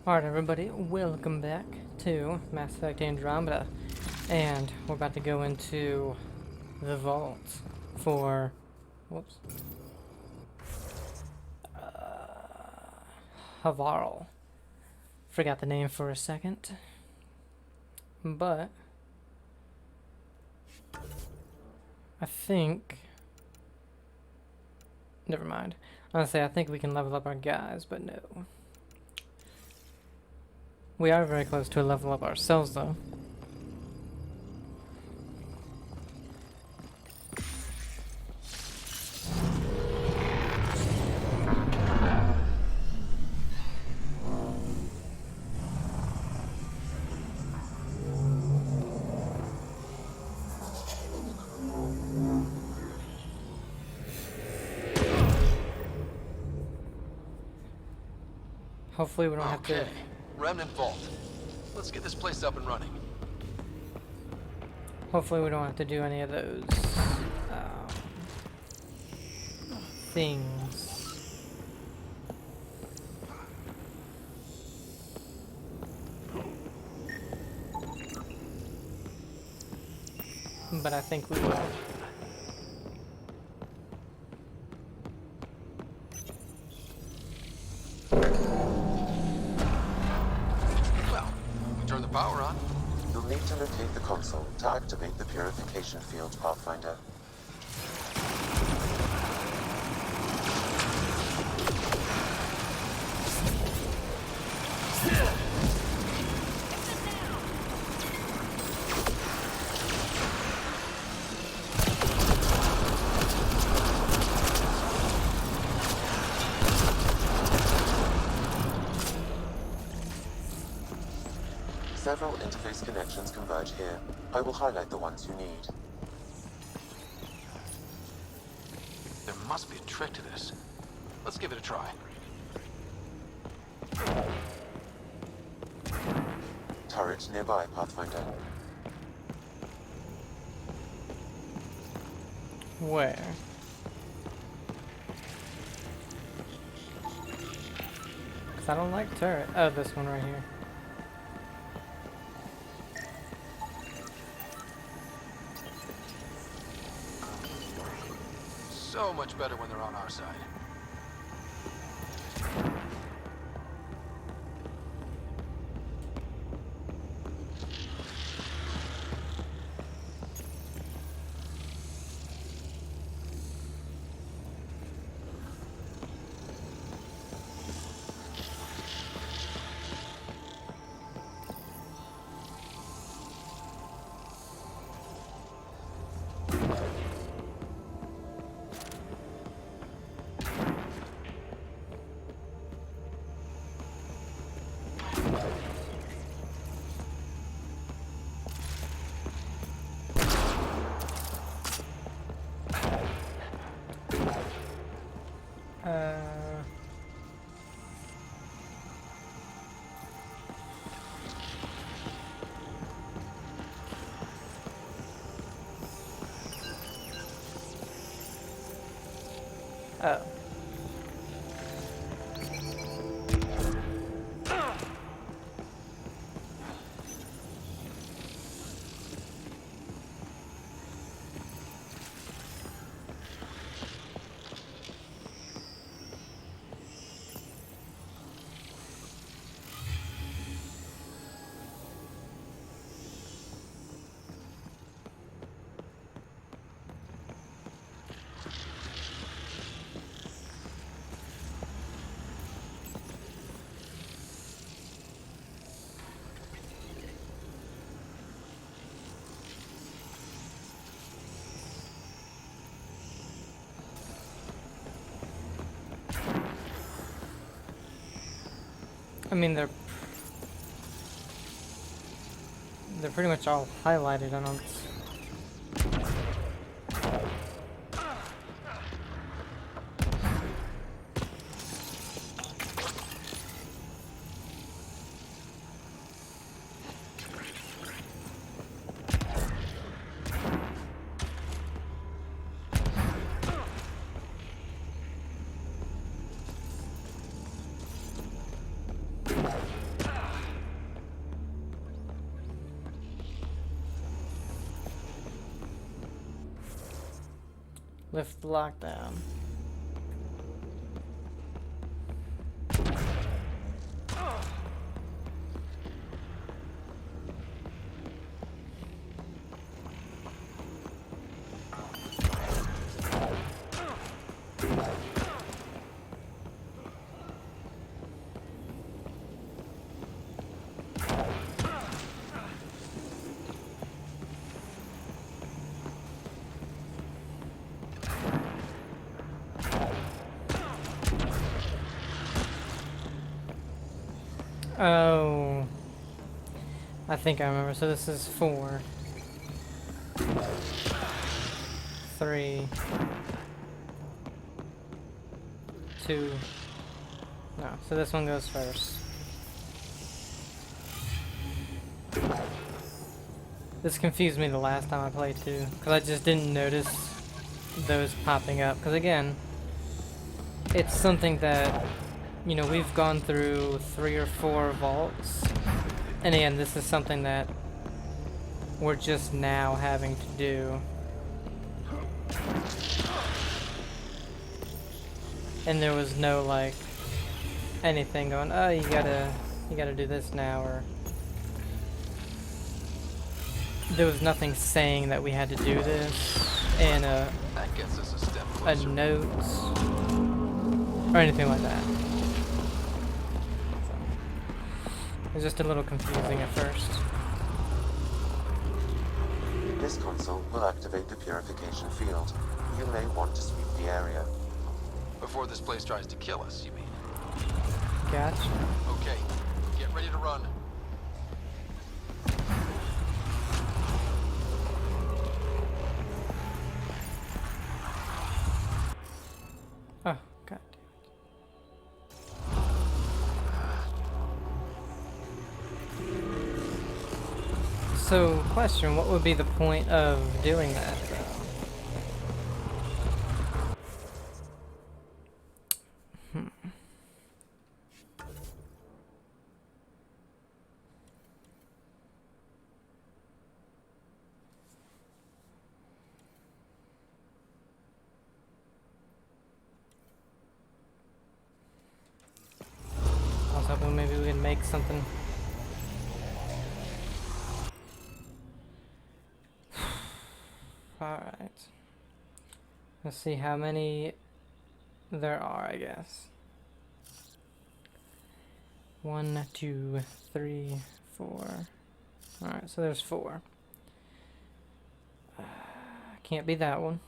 Alright everybody, welcome back to Mass Effect Andromeda, and we're about to go into the vault for, whoops, Havarl. Forgot the name for a second, but I think, never mind. Honestly, I think we can level up our guys, but no. We are very close to a level up ourselves, though. Hopefully we don't have to... Remnant Vault. Let's get this place up and running. Hopefully we don't have to do any of those things. But I think we will. Turn the power on. You'll need to locate the console to activate the purification field, Pathfinder. Several interface connections converge here. I will highlight the ones you need. There must be a trick to this. Let's give it a try. Turret nearby, Pathfinder. Where? Because I don't like turret. Oh, this one right here. So much better when they're on our side. Oh. I mean, they're pretty much all highlighted on it. Lift the lockdown. Oh, I think I remember. So this is 4, 3, 2. No, so this one goes first. This confused me the last time I played too, because I just didn't notice those popping up. Because again, it's something that, you know, we've gone through 3 or 4 vaults, and again, this is something that we're just now having to do. And there was no like anything going, oh, you gotta do this now, or there was nothing saying that we had to do this in That gets us a step a closer. note or anything like that. So, it was just a little confusing at first. This console will activate the purification field. You may want to sweep the area. Before this place tries to kill us, you mean? Gotcha. Okay, get ready to run. Oh, god damn it. So, question, what would be the point of doing that, though? I was hoping maybe we could make something. Alright. Let's see how many there are, I guess. 1, 2, 3, 4. Alright, so there's 4. Can't be that one.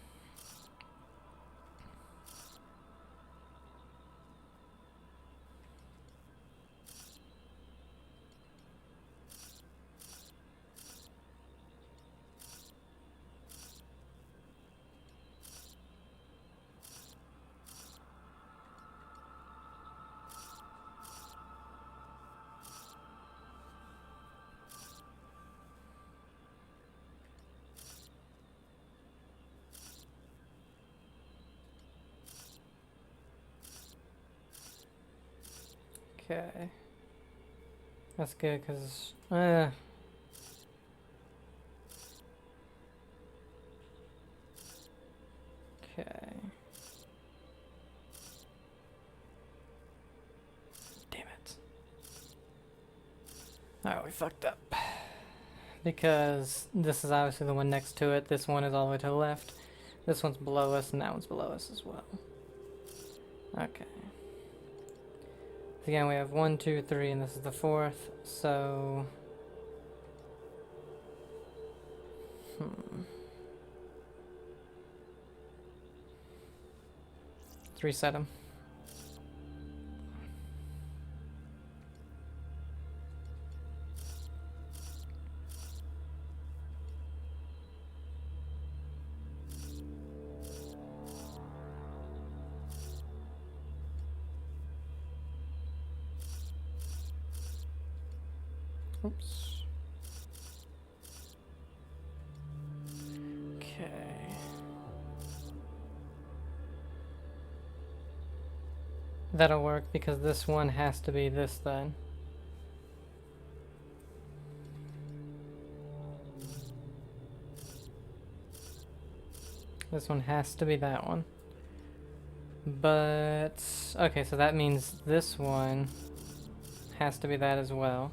Okay. That's good, because... Okay. Damn it. Alright, we fucked up. Because this is obviously the one next to it. This one is all the way to the left. This one's below us, and that one's below us as well. Okay. Again, we have 1, 2, 3, and this is the 4th, so... Let's reset them. Oops. Okay. That'll work because this one has to be this then. This one has to be that one. But okay, so that means this one has to be that as well.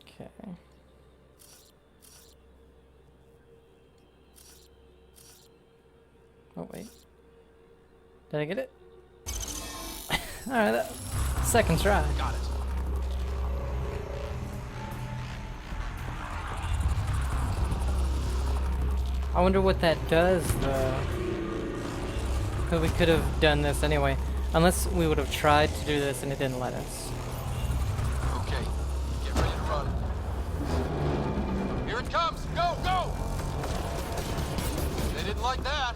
Okay. Oh wait. Did I get it? Alright, second try. Got it. I wonder what that does though. Because we could have done this anyway. Unless we would have tried to do this and it didn't let us. Okay, get ready to run. Here it comes! Go, go! They didn't like that.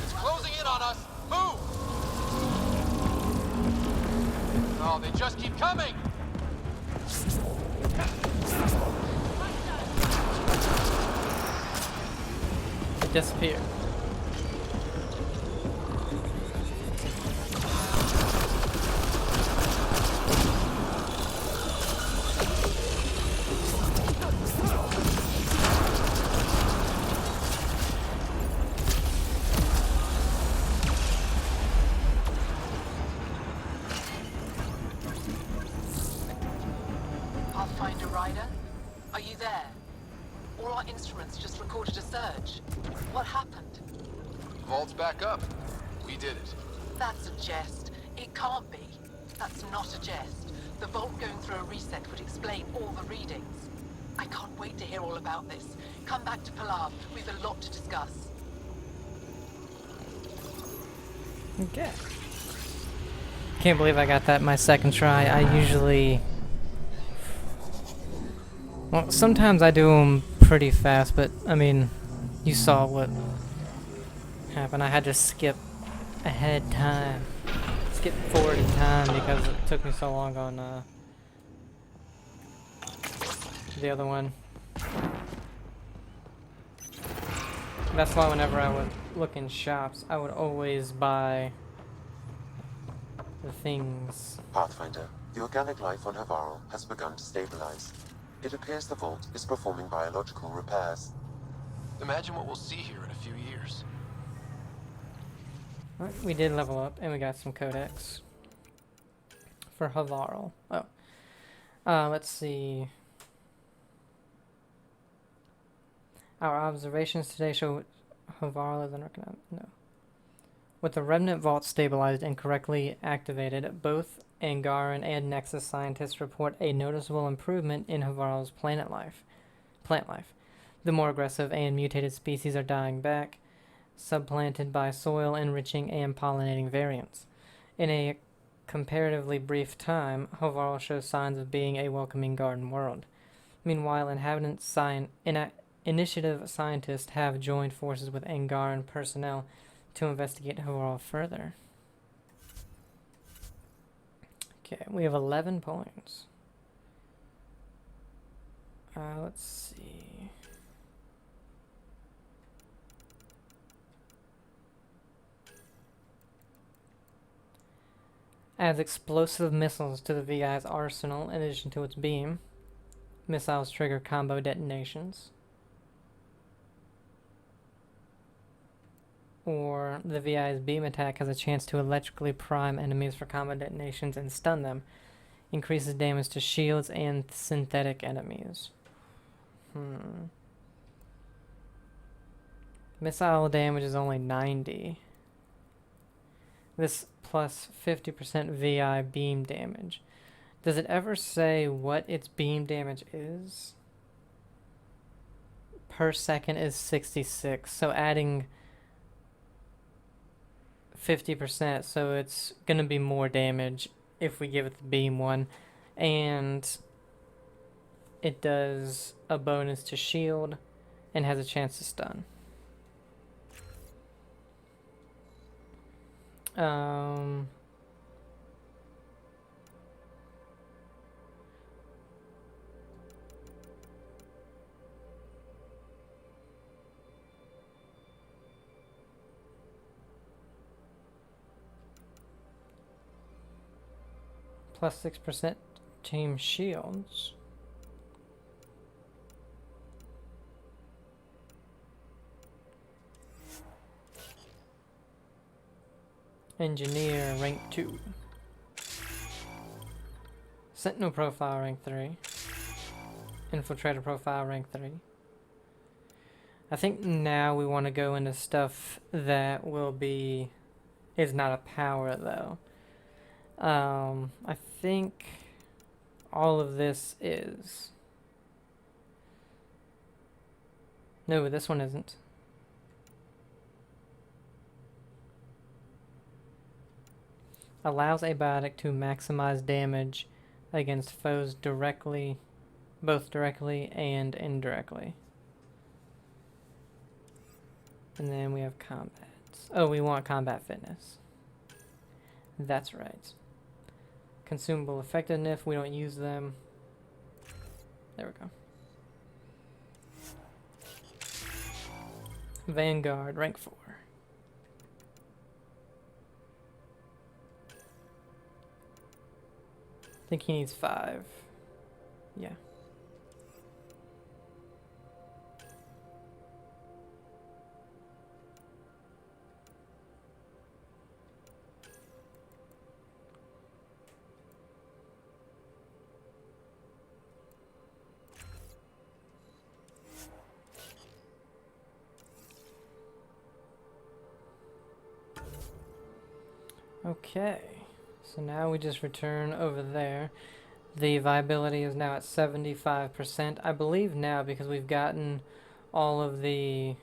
It's closing in on us. Move! Oh, they just keep coming! It disappeared. Pathfinder Rider, are you there? All our instruments just recorded a surge. What happened? Vault's back up. We did it. That's a jest. It can't be. That's not a jest. The vault going through a reset would explain all the readings. I can't wait to hear all about this. Come back to Palav. We've a lot to discuss. Okay. Can't believe I got that my second try. I usually... Well, sometimes I do them pretty fast, but, I mean, you saw what happened. I had to skip ahead time. Skip forward in time because it took me so long on, the other one. That's why whenever I would look in shops, I would always buy the things. Pathfinder, the organic life on Havarl has begun to stabilize. It appears the vault is performing biological repairs. Imagine what we'll see here in a few years. Alright, we did level up, and we got some codex for Havarl. Oh. Let's see. Our observations today show Havarl is unrecognized. No. With the Remnant Vault stabilized and correctly activated, both Angaran and Nexus scientists report a noticeable improvement in Havarl's plant life. The more aggressive and mutated species are dying back, supplanted by soil-enriching and pollinating variants. In a comparatively brief time, Havarl shows signs of being a welcoming garden world. Meanwhile, initiative scientists have joined forces with Angaran personnel to investigate Havarl further. Okay, we have 11 points. Let's see. Adds explosive missiles to the VI's arsenal in addition to its beam. Missiles trigger combo detonations. Or the VI's beam attack has a chance to electrically prime enemies for combo detonations and stun them. Increases damage to shields and synthetic enemies. Missile damage is only 90. This plus 50% VI beam damage. Does it ever say what its beam damage is? Per second is 66, so adding 50%, so it's gonna be more damage if we give it the beam one, and it does a bonus to shield and has a chance to stun. Plus 6% team shields. Engineer rank 2. Sentinel profile rank 3. Infiltrator profile rank 3. I think now we want to go into stuff that is not a power though. I think all of this is. No, this one isn't. Allows abiotic to maximize damage against foes both directly and indirectly. And then we have combat. Oh, we want combat fitness. That's right. Consumable effectiveness, we don't use them. There we go. Vanguard, rank 4. I think he needs 5. Yeah. Okay, so now we just return over there. The viability is now at 75%. I believe now because we've gotten all of the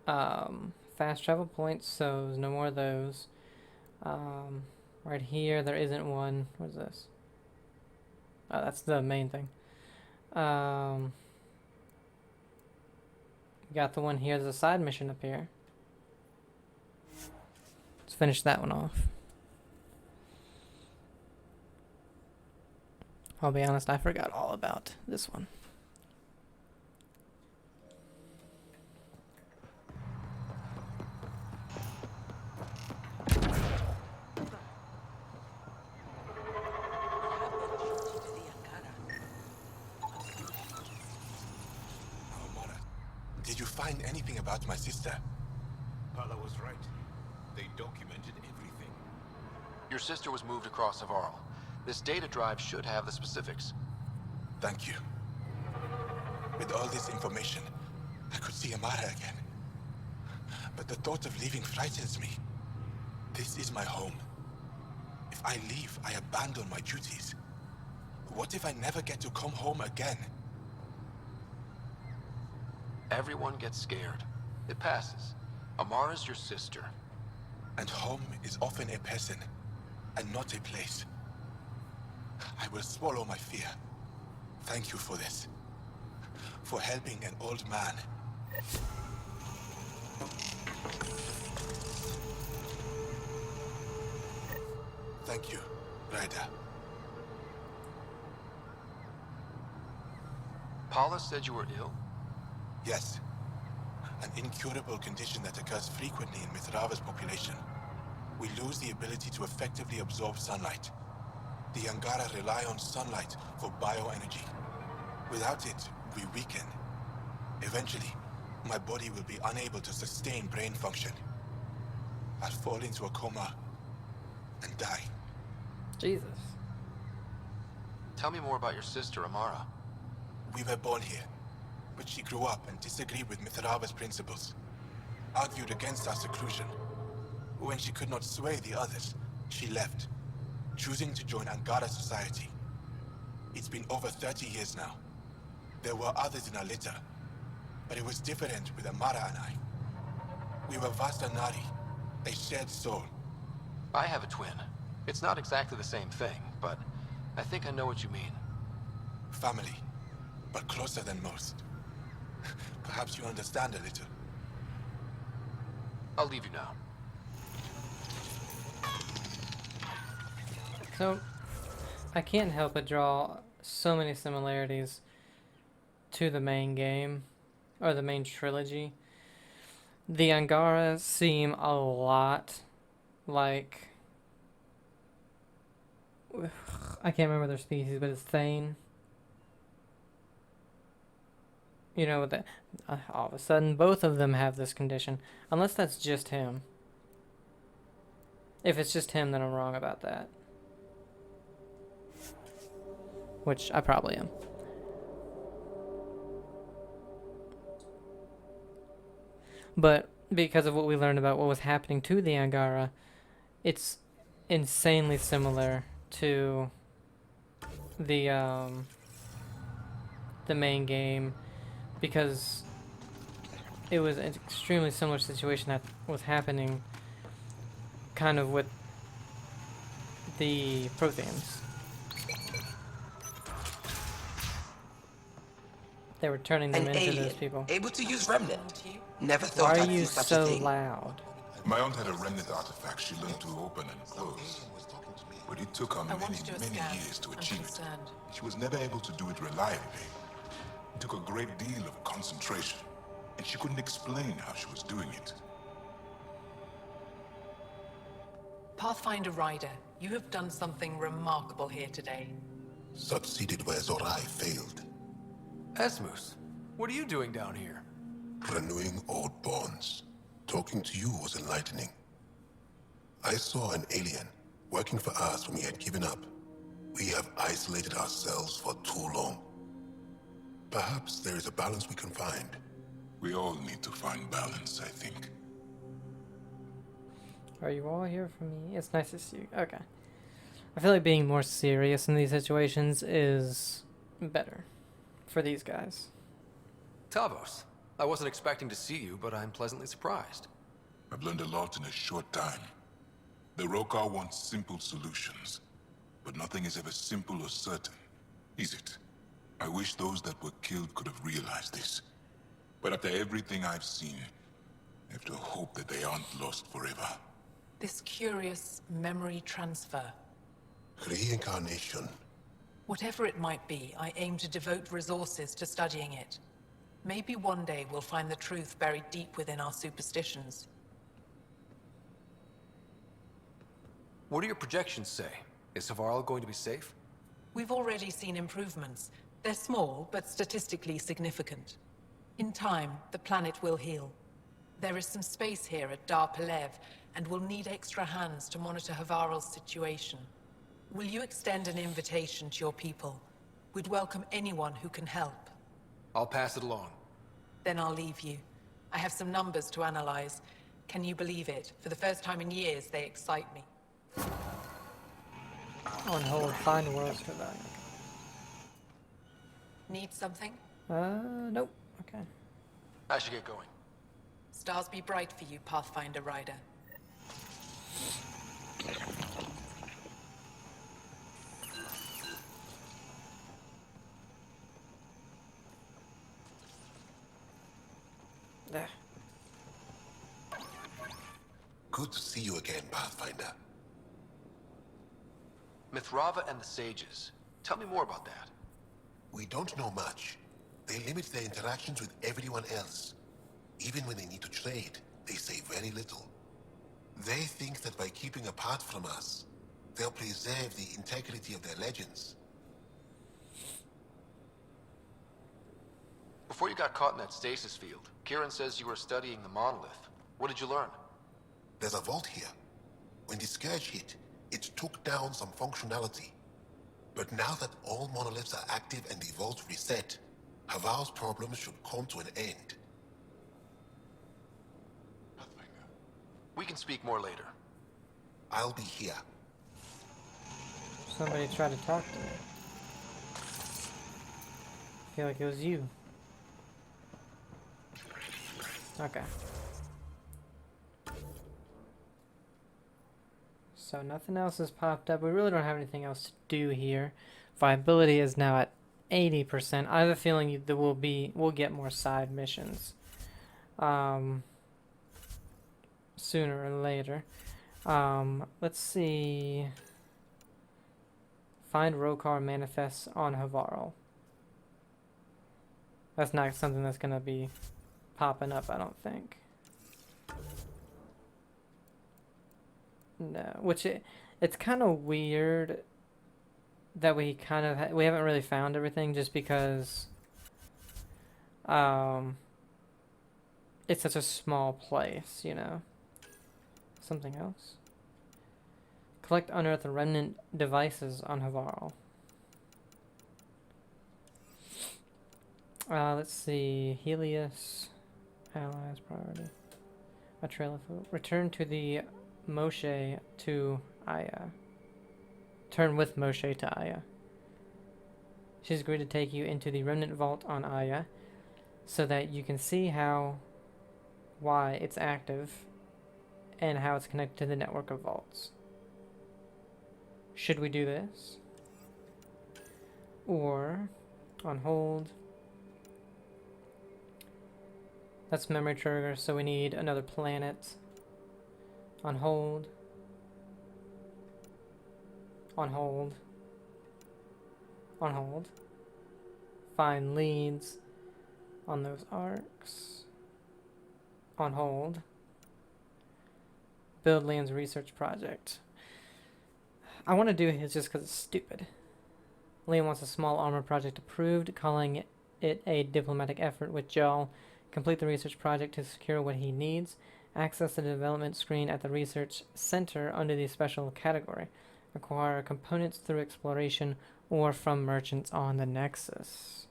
fast travel points, so there's no more of those. Right here, there isn't one. What is this? Oh, that's the main thing. Got the one here. There's a side mission up here. Let's finish that one off. I'll be honest, I forgot all about this one. Did you find anything about my sister? Paula was right. They documented everything. Your sister was moved across Havarl. This data drive should have the specifics. Thank you. With all this information, I could see Amara again. But the thought of leaving frightens me. This is my home. If I leave, I abandon my duties. What if I never get to come home again? Everyone gets scared. It passes. Amara's your sister. And home is often a person, and not a place. I will swallow my fear. Thank you for this. For helping an old man. Thank you, Ryder. Paula said you were ill? Yes. An incurable condition that occurs frequently in Mithrava's population. We lose the ability to effectively absorb sunlight. The Angara rely on sunlight for bioenergy. Without it, we weaken. Eventually, my body will be unable to sustain brain function. I'll fall into a coma and die. Jesus. Tell me more about your sister, Amara. We were born here, but she grew up and disagreed with Mithrava's principles. Argued against our seclusion. When she could not sway the others, she left, choosing to join Angara society. It's been over 30 years now. There were others in our litter, but it was different with Amara and I. We were Vastanari, a shared soul. I have a twin. It's not exactly the same thing, but I think I know what you mean. Family, but closer than most. Perhaps you understand a little. I'll leave you now. So, I can't help but draw so many similarities to the main game, or the main trilogy. The Angara seem a lot like... I can't remember their species, but it's Thane. You know, that all of a sudden both of them have this condition. Unless that's just him. If it's just him, then I'm wrong about that. Which I probably am. But because of what we learned about what was happening to the Angara, it's insanely similar to the main game, because it was an extremely similar situation that was happening kind of with the Protheans. They were turning them An into alien, those people. able to use remnant. Never Why thought are I'd you see such so a thing. loud? My aunt had a remnant artifact she learned to open and close. But it took her I want many, to do a many scan. years to I'm achieve it. concerned. She was never able to do it reliably. It took a great deal of concentration, and she couldn't explain how she was doing it. Pathfinder Rider, you have done something remarkable here today. Succeeded where Zorai failed. Esmus, what are you doing down here? Renewing old bonds. Talking to you was enlightening. I saw an alien working for us when we had given up. We have isolated ourselves for too long. Perhaps there is a balance we can find. We all need to find balance, I think. Are you all here for me? It's nice to see you. Okay. I feel like being more serious in these situations is better for these guys. Tavos, I wasn't expecting to see you, but I'm pleasantly surprised. I've learned a lot in a short time. The Rokar want simple solutions, but nothing is ever simple or certain, is it? I wish those that were killed could have realized this. But after everything I've seen, I have to hope that they aren't lost forever. This curious memory transfer. Reincarnation. Whatever it might be, I aim to devote resources to studying it. Maybe one day we'll find the truth buried deep within our superstitions. What do your projections say? Is Havarl going to be safe? We've already seen improvements. They're small, but statistically significant. In time, the planet will heal. There is some space here at Dar Pelev, and we'll need extra hands to monitor Havarl's situation. Will you extend an invitation to your people? We'd welcome anyone who can help. I'll pass it along. Then I'll leave you. I have some numbers to analyze. Can you believe it? For the first time in years, they excite me. On hold, find worlds to value. Need something? Nope. Okay. I should get going. Stars be bright for you, Pathfinder Rider. There. Good to see you again, Pathfinder. Mithrava and the Sages. Tell me more about that. We don't know much. They limit their interactions with everyone else. Even when they need to trade, they say very little. They think that by keeping apart from us, they'll preserve the integrity of their legends. Before you got caught in that stasis field, Kieran says you were studying the monolith. What did you learn? There's a vault here. When the Scourge hit, it took down some functionality. But now that all monoliths are active and the vault reset, Havarl's problems should come to an end. We can speak more later. I'll be here. Somebody tried to talk to me. I feel like it was you. Okay. So nothing else has popped up. We really don't have anything else to do here. Viability is now at 80%. I have a feeling there we'll get more side missions. Sooner or later. Let's see. Find Rokar manifests on Havarl. That's not something that's gonna be popping up, I don't think. No, it's kind of weird that we we haven't really found everything just because it's such a small place, you know. Something else. Collect unearthed remnant devices on Havarl. Let's see. Helios. Allies priority. A trail of hope. Return to the Moshe to Aya. Turn with Moshe to Aya. She's agreed to take you into the remnant vault on Aya so that you can see why it's active and how it's connected to the network of vaults. Should we do this? Or on hold. That's memory trigger, so we need another planet. On hold. On hold. On hold. Find leads on those arcs. On hold. Build Liam's research project. I want to do his just because it's stupid. Liam wants a small armor project approved, calling it a diplomatic effort with Jal. Complete the research project to secure what he needs. Access the development screen at the research center under the special category. Acquire components through exploration or from merchants on the Nexus.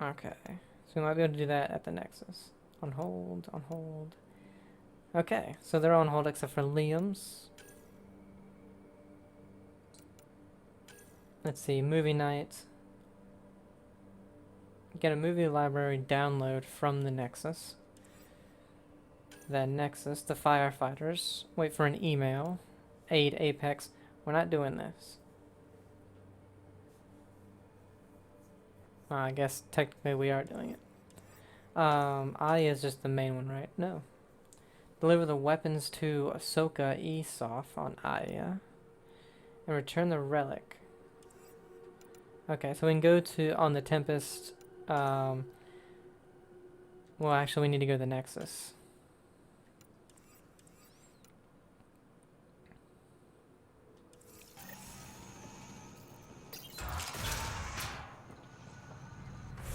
Okay, so we might be able to do that at the Nexus. On hold, on hold. Okay, so they're on hold except for Liam's. Let's see, movie night. Get a movie library download from the Nexus. Then Nexus, the firefighters. Wait for an email. Aid Apex. We're not doing this. I guess technically we are doing it. Aya is just the main one, right? No. Deliver the weapons to Ahsoka Esof on Aya. And return the relic. Okay, so we can go to on the Tempest. Well, actually, we need to go to the Nexus.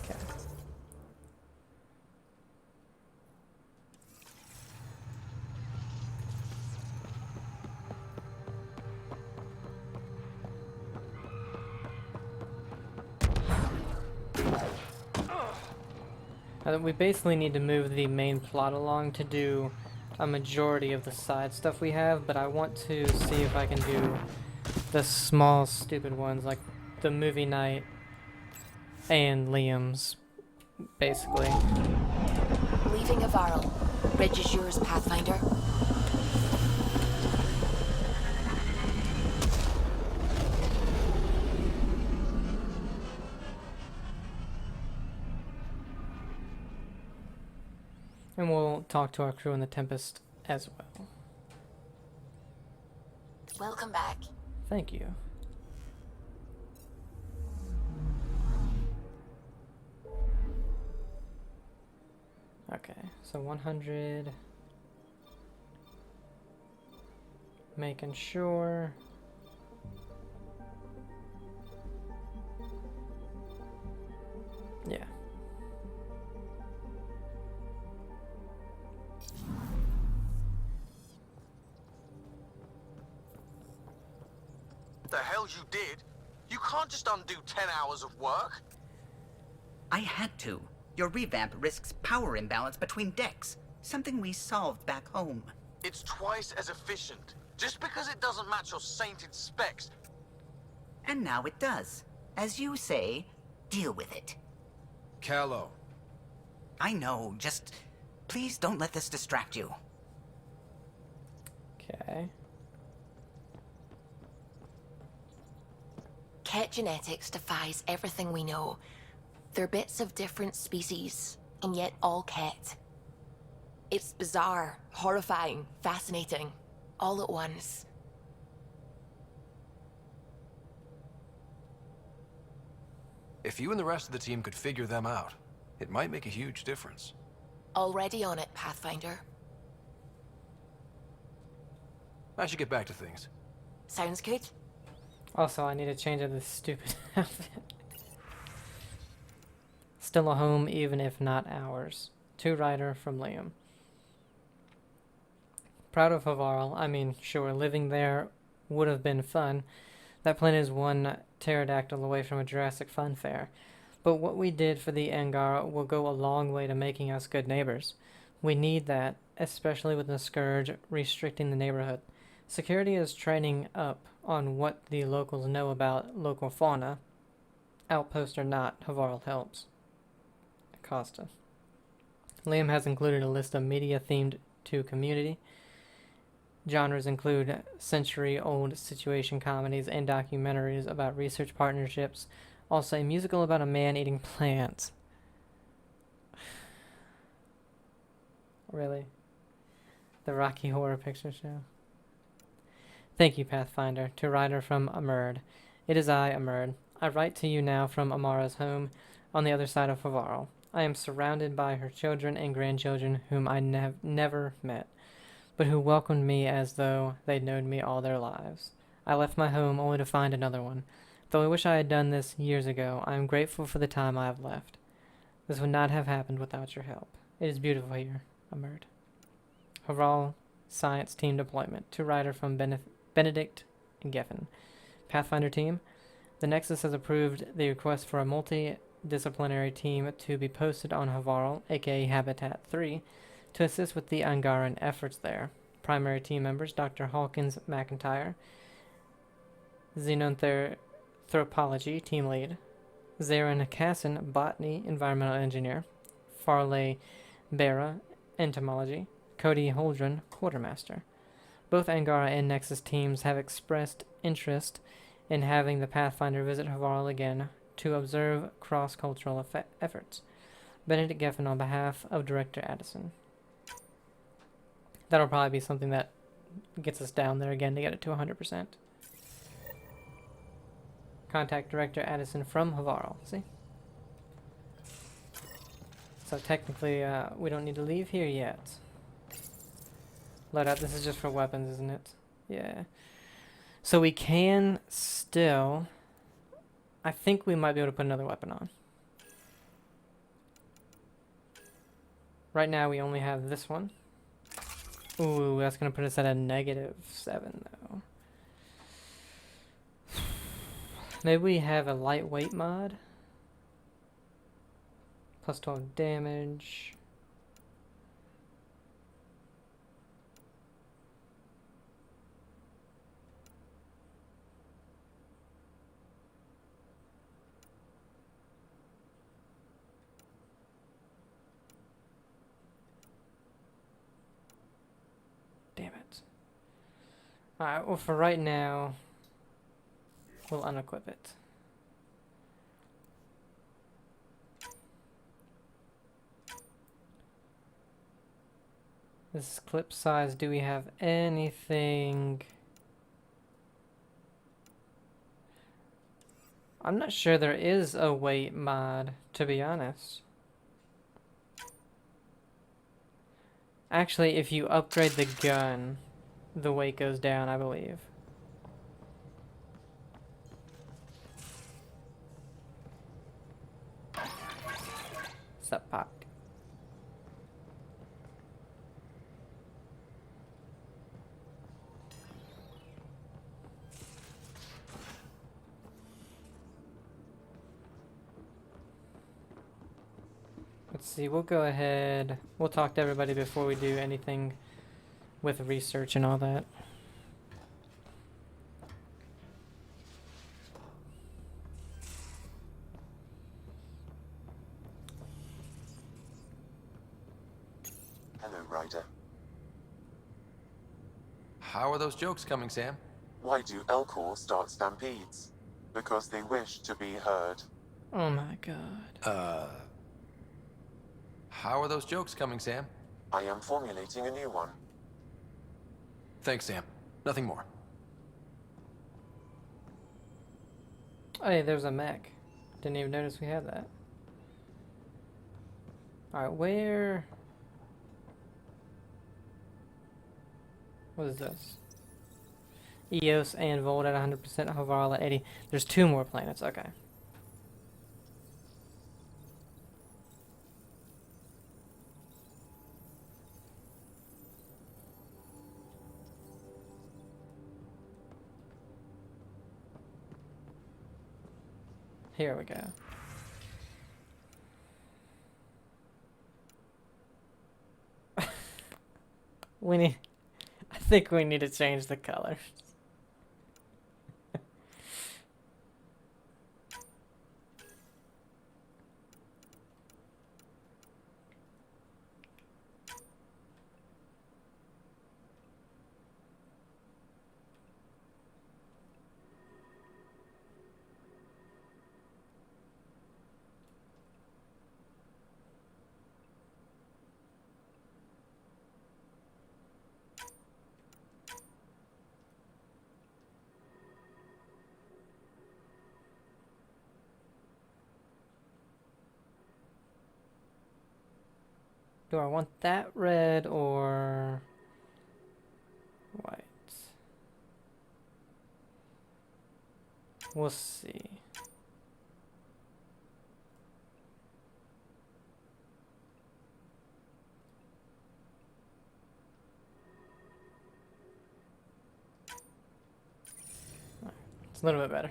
Okay. We basically need to move the main plot along to do a majority of the side stuff we have, but I want to see if I can do the small stupid ones like the movie night and Liam's, basically. Leaving Havarl. Bridge is yours, Pathfinder. And we'll talk to our crew in the Tempest as well. Welcome back. Thank you. Okay, so 100. Making sure. Yeah. The hell you did? You can't just undo 10 hours of work. I had to. Your revamp risks power imbalance between decks, something we solved back home. It's twice as efficient. Just because it doesn't match your sainted specs. And now it does. As you say, deal with it. Kello. I know, just please don't let this distract you. Okay. Ket genetics defies everything we know. They're bits of different species, and yet all Ket. It's bizarre, horrifying, fascinating, all at once. If you and the rest of the team could figure them out, it might make a huge difference. Already on it, Pathfinder. I should get back to things. Sounds good. Also, I need to change out this stupid outfit. Still a home, even if not ours. To Ryder from Liam. Proud of Havarl. I mean, sure, living there would have been fun. That planet is one pterodactyl away from a Jurassic Fun Fair. But what we did for the Angara will go a long way to making us good neighbors. We need that, especially with the Scourge restricting the neighborhood. Security is training up on what the locals know about local fauna. Outpost or not, Havarl helps. Acosta. Liam has included a list of media themed to community. Genres include century-old situation comedies and documentaries about research partnerships. Also, a musical about a man eating plants. Really? The Rocky Horror Picture Show. Thank you, Pathfinder. To Ryder from Amerd. It is I, Amerd. I write to you now from Amara's home on the other side of Havarl. I am surrounded by her children and grandchildren whom I never met, but who welcomed me as though they'd known me all their lives. I left my home only to find another one. Though I wish I had done this years ago, I am grateful for the time I have left. This would not have happened without your help. It is beautiful here, Amerd. Havarl Science Team Deployment. To Ryder from Benedict and Geffen. Pathfinder Team. The Nexus has approved the request for a multidisciplinary team to be posted on Havarl, aka Habitat 3, to assist with the Angaran efforts there. Primary team members Dr. Hawkins McIntyre, Xenonthropology Team Lead, Zarin Casson, Botany Environmental Engineer, Farley Bera, Entomology, Cody Holdren, Quartermaster. Both Angara and Nexus teams have expressed interest in having the Pathfinder visit Havarl again to observe cross-cultural efforts. Benedict Geffen on behalf of Director Addison. That'll probably be something that gets us down there again to get it to 100%. Contact Director Addison from Havarl. See? So technically, we don't need to leave here yet. Loadout, this is just for weapons, isn't it? Yeah. So we can still... I think we might be able to put another weapon on. Right now we only have this one. Ooh, that's going to put us at a -7, though. Maybe we have a lightweight mod. Plus 12 damage. Damn it. Alright, well for right now, we'll unequip it. This clip size, do we have anything? I'm not sure there is a weight mod, to be honest. Actually, if you upgrade the gun, the weight goes down, I believe. Sup, Pop? Let's see, we'll go ahead. We'll talk to everybody before we do anything with research and all that. Hello, Ryder. How are those jokes coming, Sam? Why do Elcor start stampedes? Because they wish to be heard. Oh my god. How are those jokes coming, Sam? I am formulating a new one. Thanks, Sam. Nothing more. Oh, hey, there's a mech. Didn't even notice we had that. Alright, where... What is this? Eos and Volt at 100%, Havarl at 80. There's 2 more planets, okay. Here we go. We need... I think we need to change the colors. Do I want that red or white? We'll see. It's a little bit better.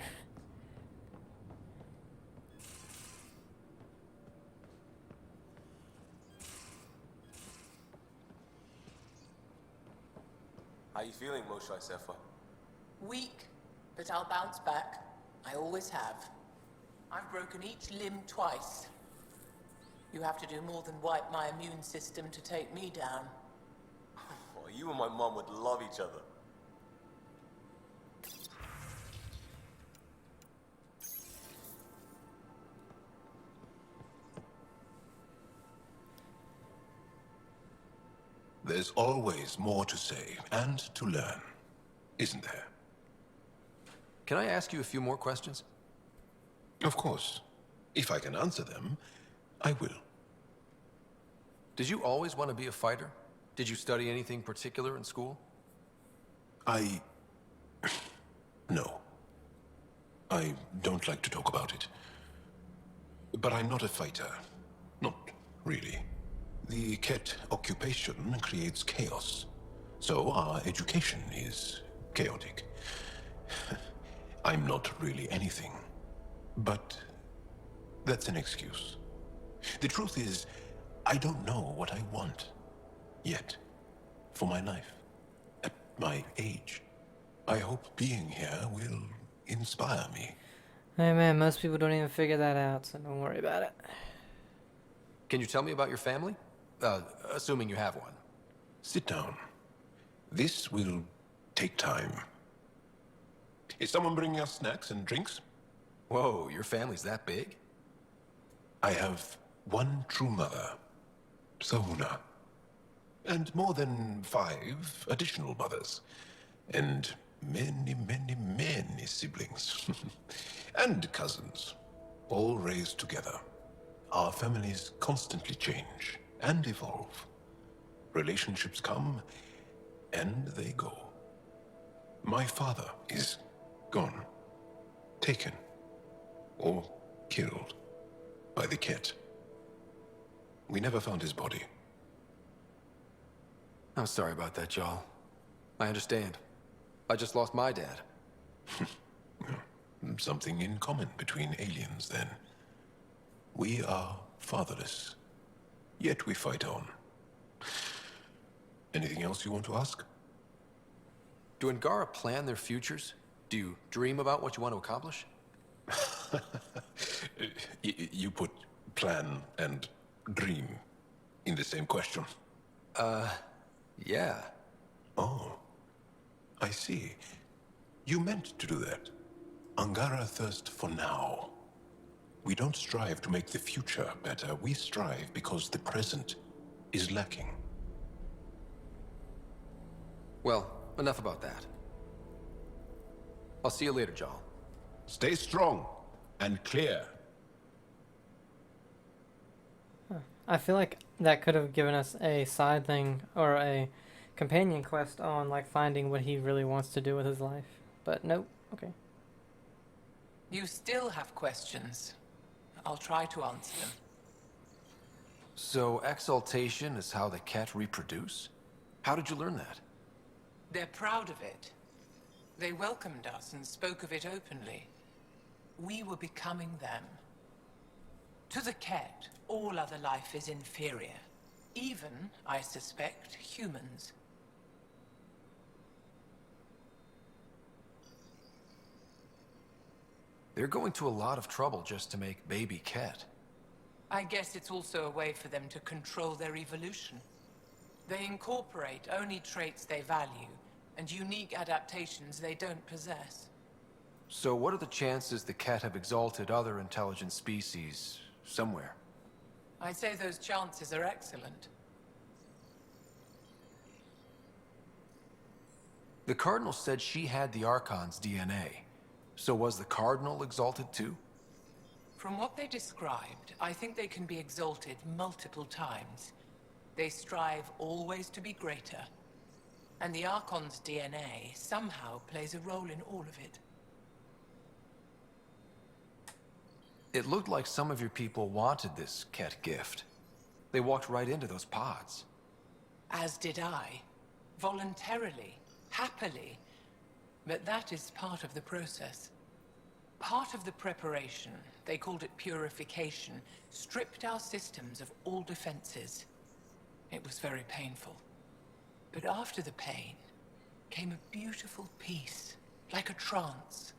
How you feeling, Moshe Sefa? Weak, but I'll bounce back. I always have. I've broken each limb twice. You have to do more than wipe my immune system to take me down. Well, you and my mom would love each other. There's always more to say and to learn, isn't there? Can I ask you a few more questions? Of course. If I can answer them, I will. Did you always want to be a fighter? Did you study anything particular in school? No. I don't like to talk about it. But I'm not a fighter. Not really. The Ket occupation creates chaos. So our education is chaotic. I'm not really anything. But that's an excuse. The truth is, I don't know what I want yet for my life. At my age, I hope being here will inspire me. Hey man, most people don't even figure that out, so don't worry about it. Can you tell me about your family? Assuming you have one. Sit down. This will take time. Is someone bringing us snacks and drinks? Whoa, your family's that big? I have one true mother, Sahuna, and more than 5 additional mothers, and many, many, many siblings, and cousins, all raised together. Our families constantly change and evolve. Relationships come and they go. My father is gone, taken, or killed by the Ket. We never found his body. I'm sorry about that, Jarl. I understand. I just lost my dad. Something in common between aliens, then. We are fatherless, yet we fight on. Anything else you want to ask? Do Angara plan their futures? Do you dream about what you want to accomplish? You put plan and dream in the same question. Yeah. Oh, I see. You meant to do that. Angara thirst for now. We don't strive to make the future better. We strive because the present is lacking. Well, enough about that. I'll see you later, Jarl. Stay strong and clear. I feel like that could have given us a side thing or a companion quest on like finding what he really wants to do with his life. But nope. Okay. You still have questions. I'll try to answer them. So, exaltation is how the Ket reproduce? How did you learn that? They're proud of it. They welcomed us and spoke of it openly. We were becoming them. To the Ket, all other life is inferior. Even, I suspect, humans. They're going to a lot of trouble just to make baby Ket. I guess it's also a way for them to control their evolution. They incorporate only traits they value, and unique adaptations they don't possess. So what are the chances the Ket have exalted other intelligent species somewhere? I'd say those chances are excellent. The Cardinal said she had the Archon's DNA. So was the Cardinal exalted too? From what they described, I think they can be exalted multiple times. They strive always to be greater. And the Archon's DNA somehow plays a role in all of it. It looked like some of your people wanted this Ket gift. They walked right into those pods. As did I. Voluntarily. Happily. But that is part of the process. Part of the preparation, they called it purification, stripped our systems of all defenses. It was very painful. But after the pain came a beautiful peace, like a trance,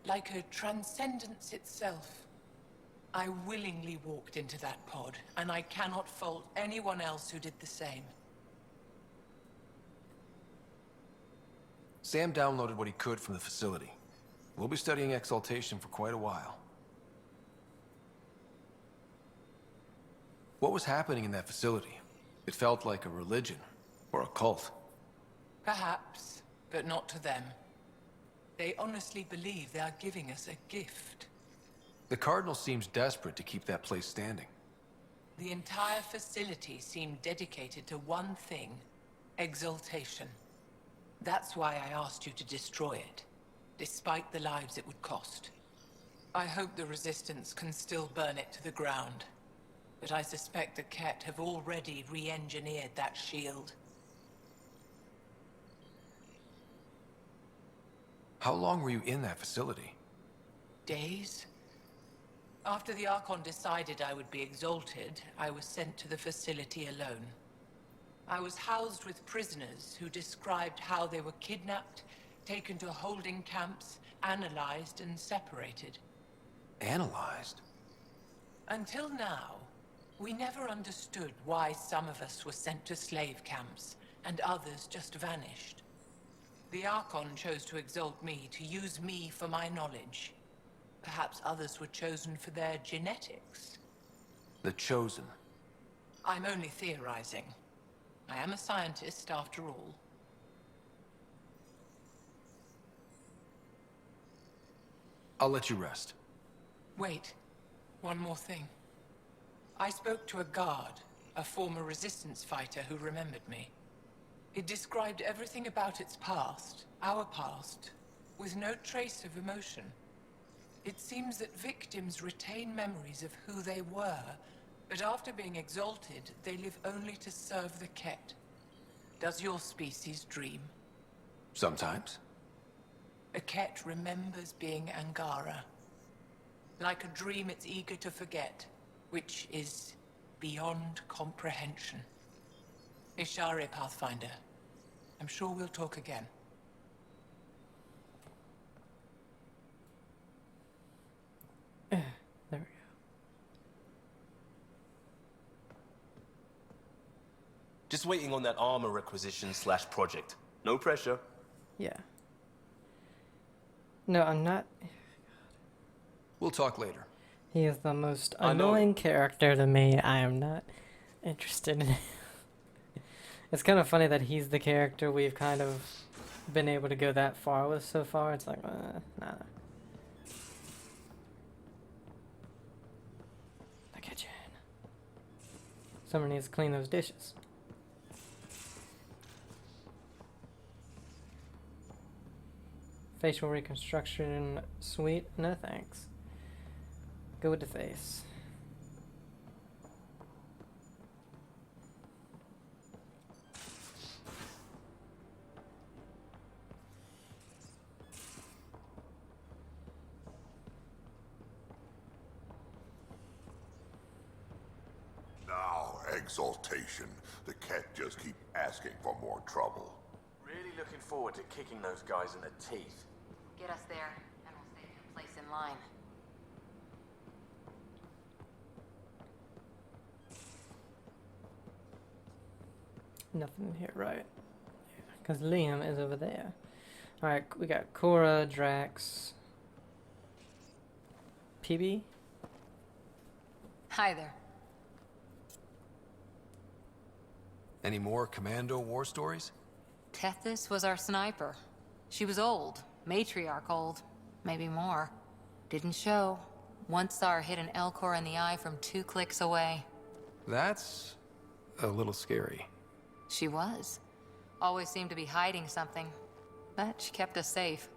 like a transcendence itself. I willingly walked into that pod, and I cannot fault anyone else who did the same. Sam downloaded what he could from the facility. We'll be studying exaltation for quite a while. What was happening in that facility? It felt like a religion, or a cult. Perhaps, but not to them. They honestly believe they are giving us a gift. The Cardinal seems desperate to keep that place standing. The entire facility seemed dedicated to one thing, exaltation. That's why I asked you to destroy it, despite the lives it would cost. I hope the Resistance can still burn it to the ground, but I suspect the Ket have already re-engineered that shield. How long were you in that facility? Days? After the Archon decided I would be exalted, I was sent to the facility alone. I was housed with prisoners who described how they were kidnapped, taken to holding camps, analyzed and separated. Analyzed? Until now, we never understood why some of us were sent to slave camps and others just vanished. The Archon chose to exalt me, to use me for my knowledge. Perhaps others were chosen for their genetics. The Chosen. I'm only theorizing. I am a scientist, after all. I'll let you rest. Wait. One more thing. I spoke to a guard, a former Resistance fighter who remembered me. It described everything about its past, our past, with no trace of emotion. It seems that victims retain memories of who they were, but after being exalted, they live only to serve the Ket. Does your species dream? Sometimes. A Ket remembers being Angara. Like a dream it's eager to forget, which is beyond comprehension. Ishari, Pathfinder. I'm sure we'll talk again. There we go. Just waiting on that armor requisition /project. No pressure. Yeah. No, I'm not. We'll talk later. He is the most I know annoying him. character to me. I am not interested in it. It's kind of funny that he's the character we've kind of been able to go that far with so far. It's like, nah. The kitchen. Someone needs to clean those dishes. Facial reconstruction suite? No thanks. Go with the face. Now, exaltation. The cat just keep asking for more trouble. Really looking forward to kicking those guys in the teeth. Get us there, and we'll save you a place in line. Nothing here, right? Because Liam is over there. Alright, we got Cora, Drax, PB. Hi there. Any more Commando war stories? Tethys was our sniper. She was old, matriarch old, maybe more. Didn't show. Once saw her hit an Elcor in the eye from 2 clicks away. That's a little scary. She was. Always seemed to be hiding something, but she kept us safe.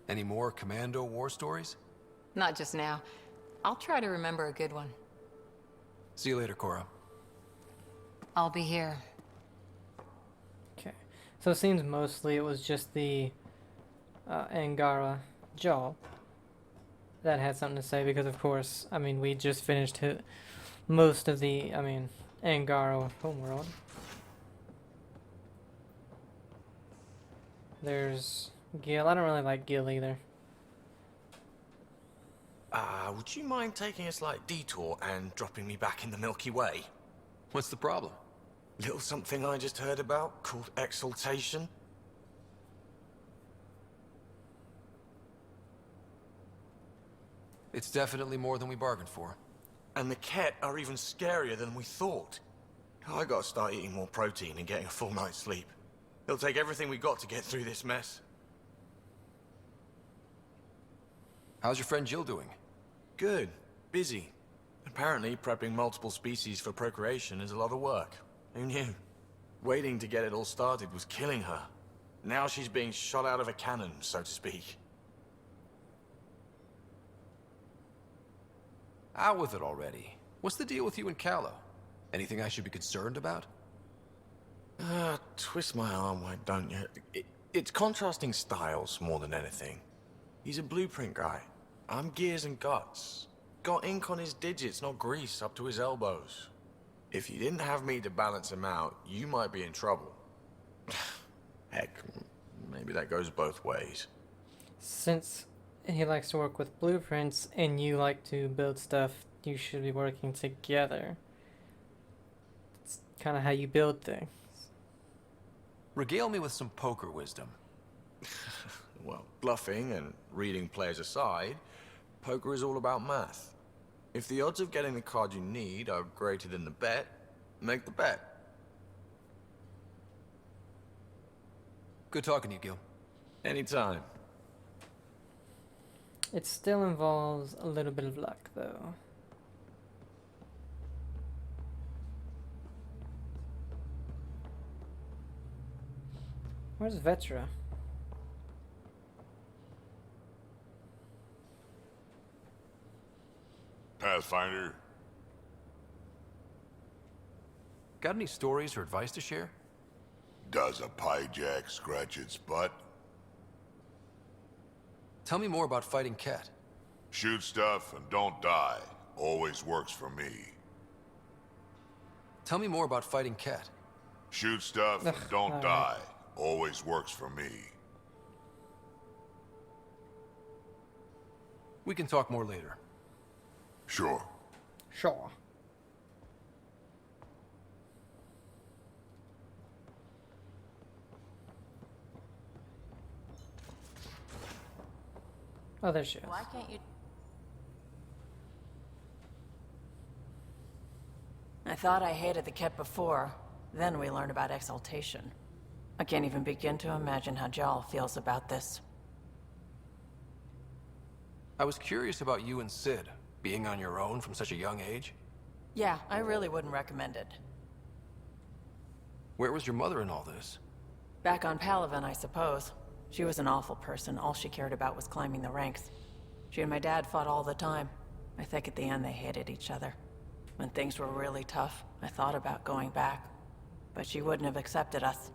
Any more Commando war stories? Not just now. I'll try to remember a good one. See you later, Cora. I'll be here. Okay, so it seems mostly it was just the Angara jaw that had something to say, because of course, I mean, we just finished most of the, Angara homeworld. There's Gil. I don't really like Gil either. Would you mind taking a slight detour and dropping me back in the Milky Way? What's the problem? Little something I just heard about called exaltation. It's definitely more than we bargained for. And the Ket are even scarier than we thought. I gotta start eating more protein and getting a full night's sleep. It'll take everything we got to get through this mess. How's your friend Jill doing? Good. Busy. Apparently, prepping multiple species for procreation is a lot of work. Who knew? Waiting to get it all started was killing her. Now she's being shot out of a cannon, so to speak. Out with it already. What's the deal with you and Callow? Anything I should be concerned about? Twist my arm, why don't you? It's contrasting styles more than anything. He's a blueprint guy. I'm gears and guts. Got ink on his digits, not grease up to his elbows. If you didn't have me to balance him out, you might be in trouble. Heck, maybe that goes both ways. Since he likes to work with blueprints and you like to build stuff, you should be working together. It's kind of how you build things. Regale me with some poker wisdom. Well, bluffing and reading players aside, poker is all about math. If the odds of getting the card you need are greater than the bet, make the bet. Good talking to you, Gil. Anytime. It still involves a little bit of luck, though. Where's Vetra? Pathfinder, Got any stories or advice to share? does a pie jack scratch its butt? Tell me more about fighting Ket. Shoot stuff and don't die. Always works for me. Tell me more about fighting Ket. Shoot stuff and don't alright. die. Always works for me. We can talk more later. Sure. Sure. Oh, there she is. Why can't you... I thought I hated the Ket before. Then we learned about exaltation. I can't even begin to imagine how Jal feels about this. I was curious about you and Sid, being on your own from such a young age. Yeah, I really wouldn't recommend it. Where was your mother in all this? Back on Palaven, I suppose. She was an awful person. All she cared about was climbing the ranks. She and my dad fought all the time. I think at the end they hated each other. When things were really tough, I thought about going back. But she wouldn't have accepted us.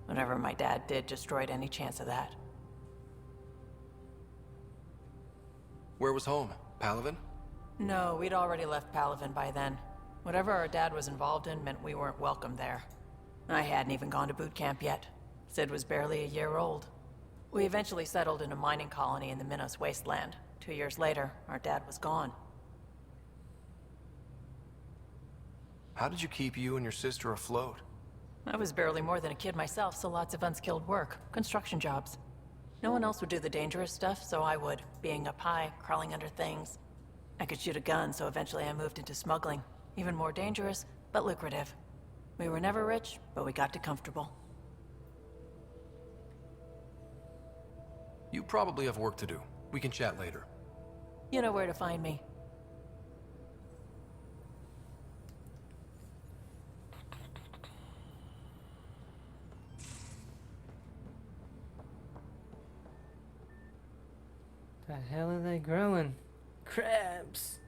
Whatever my dad did destroyed any chance of that. Where was home? Palaven? No, we'd already left Palaven by then. Whatever our dad was involved in meant we weren't welcome there. I hadn't even gone to boot camp yet. Sid was barely a year old. We eventually settled in a mining colony in the Minos wasteland. 2 years later, our dad was gone. How did you keep you and your sister afloat? I was barely more than a kid myself, so lots of unskilled work. Construction jobs. No one else would do the dangerous stuff, so I would. Being up high, crawling under things. I could shoot a gun, so eventually I moved into smuggling. Even more dangerous, but lucrative. We were never rich, but we got to comfortable. You probably have work to do. We can chat later. You know where to find me. The hell are they growing? Crabs.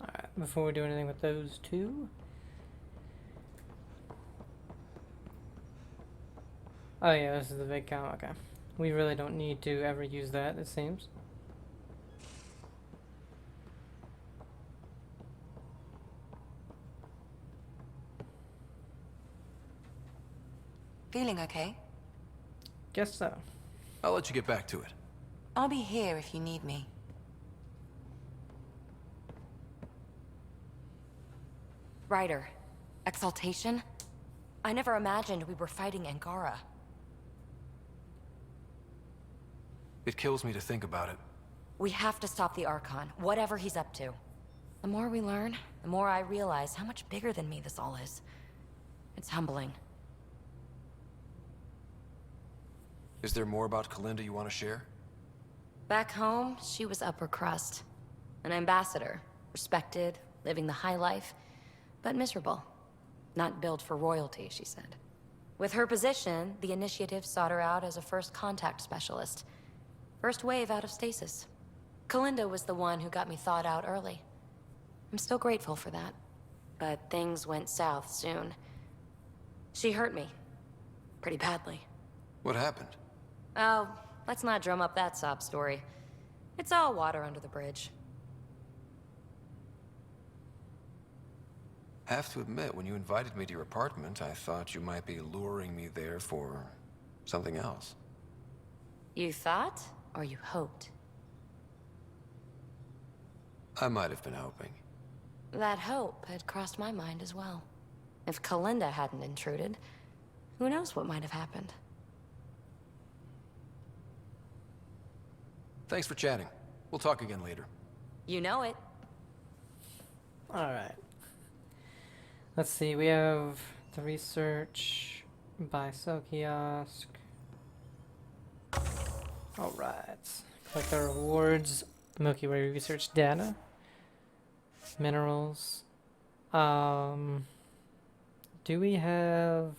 Alright, before we do anything with those two. Oh yeah, this is the big cow, okay. We really don't need to ever use that, it seems. Feeling okay? Guess so. I'll let you get back to it. I'll be here if you need me. Ryder, exaltation? I never imagined we were fighting Angara. It kills me to think about it. We have to stop the Archon, whatever he's up to. The more we learn, the more I realize how much bigger than me this all is. It's humbling. Is there more about Kalinda you want to share? Back home, she was upper crust. An ambassador, respected, living the high life, but miserable. Not built for royalty, she said. With her position, the initiative sought her out as a first contact specialist. First wave out of stasis. Kalinda was the one who got me thawed out early. I'm still grateful for that. But things went south soon. She hurt me. Pretty badly. What happened? Oh, let's not drum up that sob story. It's all water under the bridge. Have to admit, when you invited me to your apartment, I thought you might be luring me there for something else. You thought, or you hoped? I might have been hoping. That hope had crossed my mind as well. If Kalinda hadn't intruded, who knows what might have happened. Thanks for chatting. We'll talk again later. You know it. Alright. Let's see, we have the research by Cell Kiosk. Alright. Collect our rewards. Milky Way research data. Minerals. Do we have...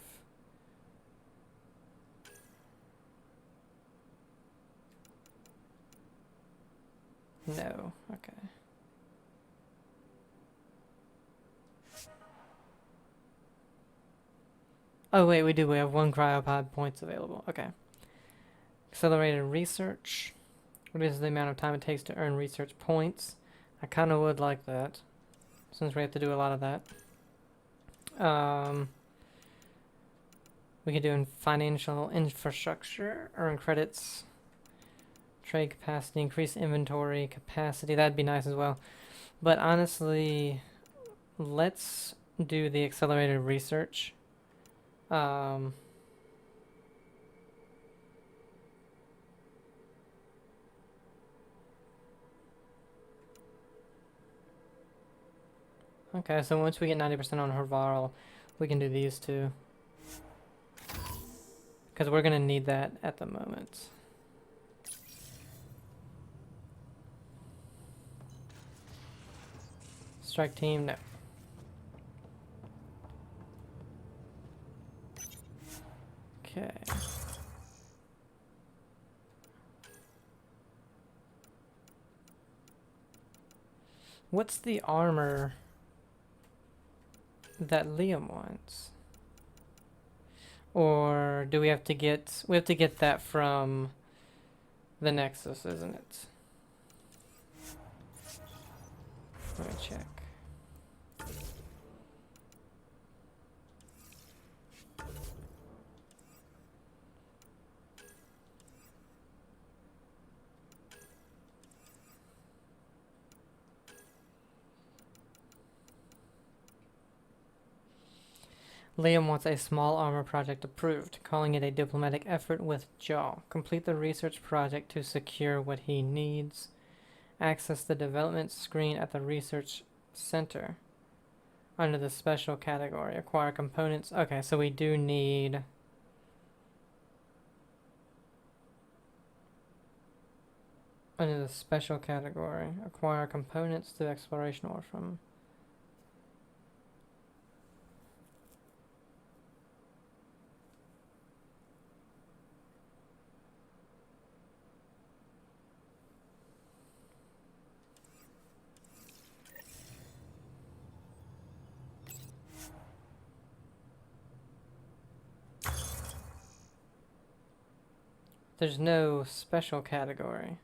No, okay. Oh wait, we do. We have 1 cryopod points available. Okay. Accelerated research. What is the amount of time it takes to earn research points? I kind of would like that, since we have to do a lot of that. We could do in financial infrastructure, earn credits, trade capacity, increase inventory capacity. That'd be nice as well. But honestly, let's do the accelerated research. Okay, so once we get 90% on Havarl, we can do these two. Because we're going to need that at the moment. Strike team, no. Okay. What's the armor that Liam wants? Or do we have to get that from the Nexus, isn't it? Let me check. Liam wants a small armor project approved, calling it a diplomatic effort with Jaw. Complete the research project to secure what he needs. Access the development screen at the research center. Under the special category, acquire components. Okay, so we do need... Under the special category, acquire components to exploration or from... There's no special category.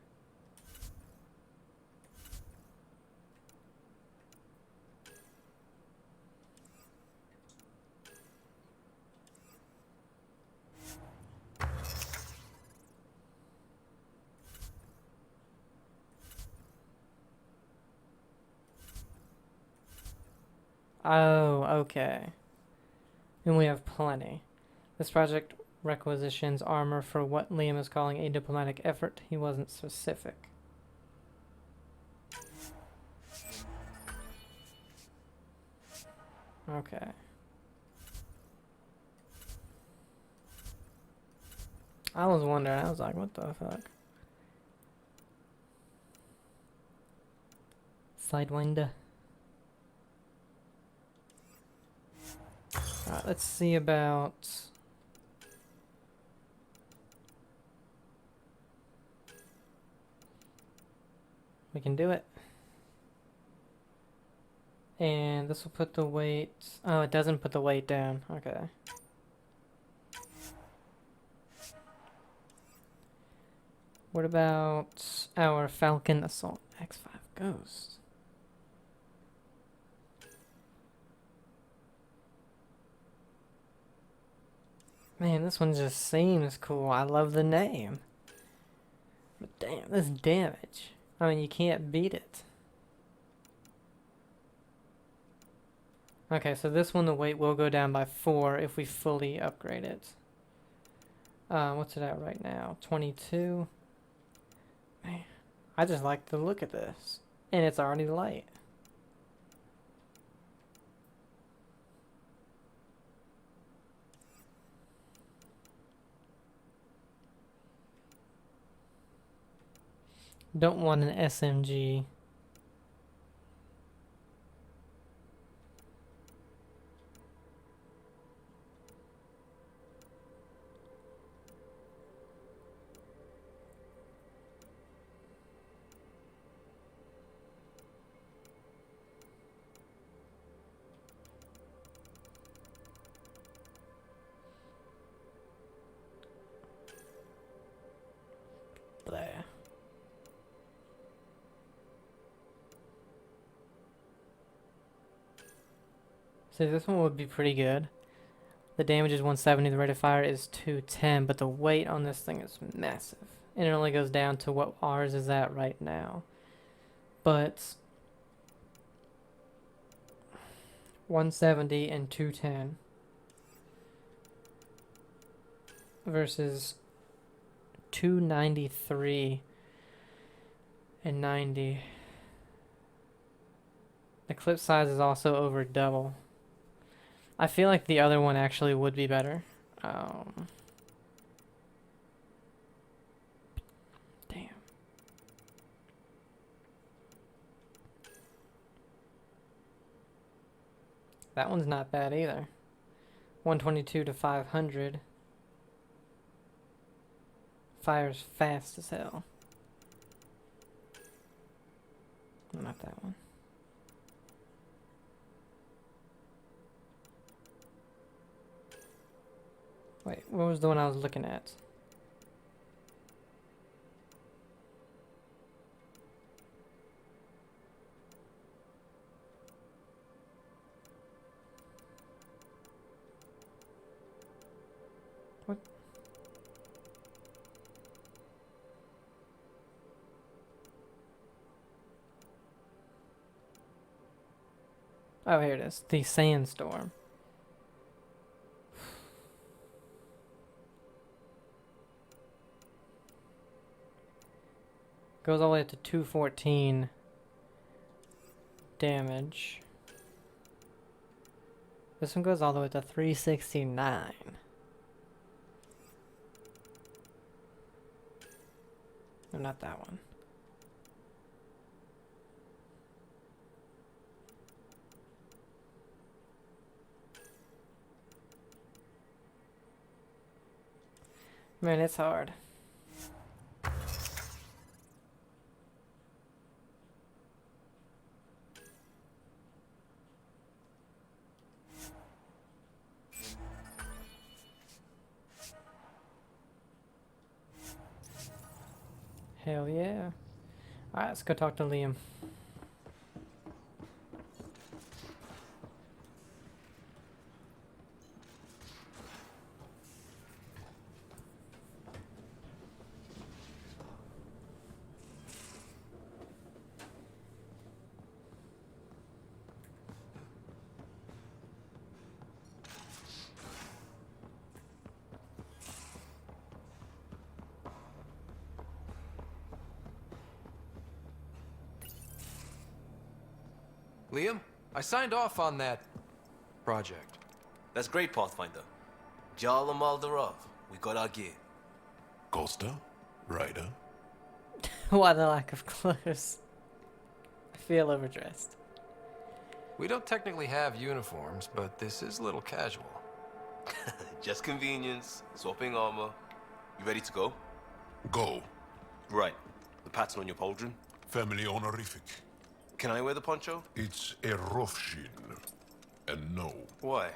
Oh, okay. And we have plenty. This project requisitions armor for what Liam is calling a diplomatic effort. He wasn't specific. Okay. I was wondering, I was like, what the fuck? Sidewinder. Alright, let's see about... We can do it. And this will put the weight... Oh, it doesn't put the weight down. Okay. What about our Falcon Assault X5 Ghost? Man, this one just seems cool. I love the name. But damn, this damage. I mean, you can't beat it. Okay, so this one, the weight will go down by 4 if we fully upgrade it. What's it at right now? 22? Man, I just like the look of this. And it's already light. Don't want an SMG. There. So this one would be pretty good. The damage is 170, the rate of fire is 210, but the weight on this thing is massive. And it only goes down to what ours is at right now. But 170 and 210 versus 293 and 90. The clip size is also over double. I feel like the other one actually would be better. Damn. That one's not bad either. 122 to 500. Fires fast as hell. Not that one. Wait, what was the one I was looking at? What? Oh, here it is. The Sandstorm. Goes all the way up to 214 damage. This one goes all the way to 369. No, not that one. Man, it's hard. Hell yeah. Alright, let's go talk to Liam. Liam, I signed off on that project. That's great, Pathfinder. Jarl Maldarov, we got our gear. Costa? Ryder? Why the lack of clothes? I feel overdressed. We don't technically have uniforms, but this is a little casual. Just convenience, swapping armor. You ready to go? Go. Right. The pattern on your pauldron? Family honorific. Can I wear the poncho? It's a Rofshin. And no. Why?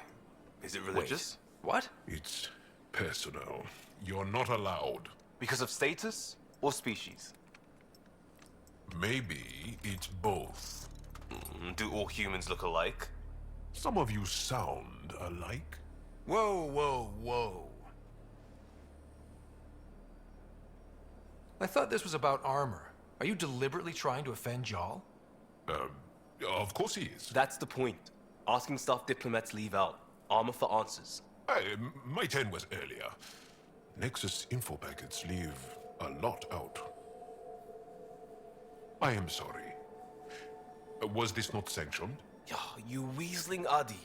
Is it religious? Wait, what? It's personal. You're not allowed. Because of status or species? Maybe it's both. Do all humans look alike? Some of you sound alike. Whoa, whoa, whoa. I thought this was about armor. Are you deliberately trying to offend Jarl? Of course he is. That's the point. Asking stuff diplomats leave out. Armor for answers. My turn was earlier. Nexus info packets leave a lot out. I am sorry. Was this not sanctioned? You weaseling Adi.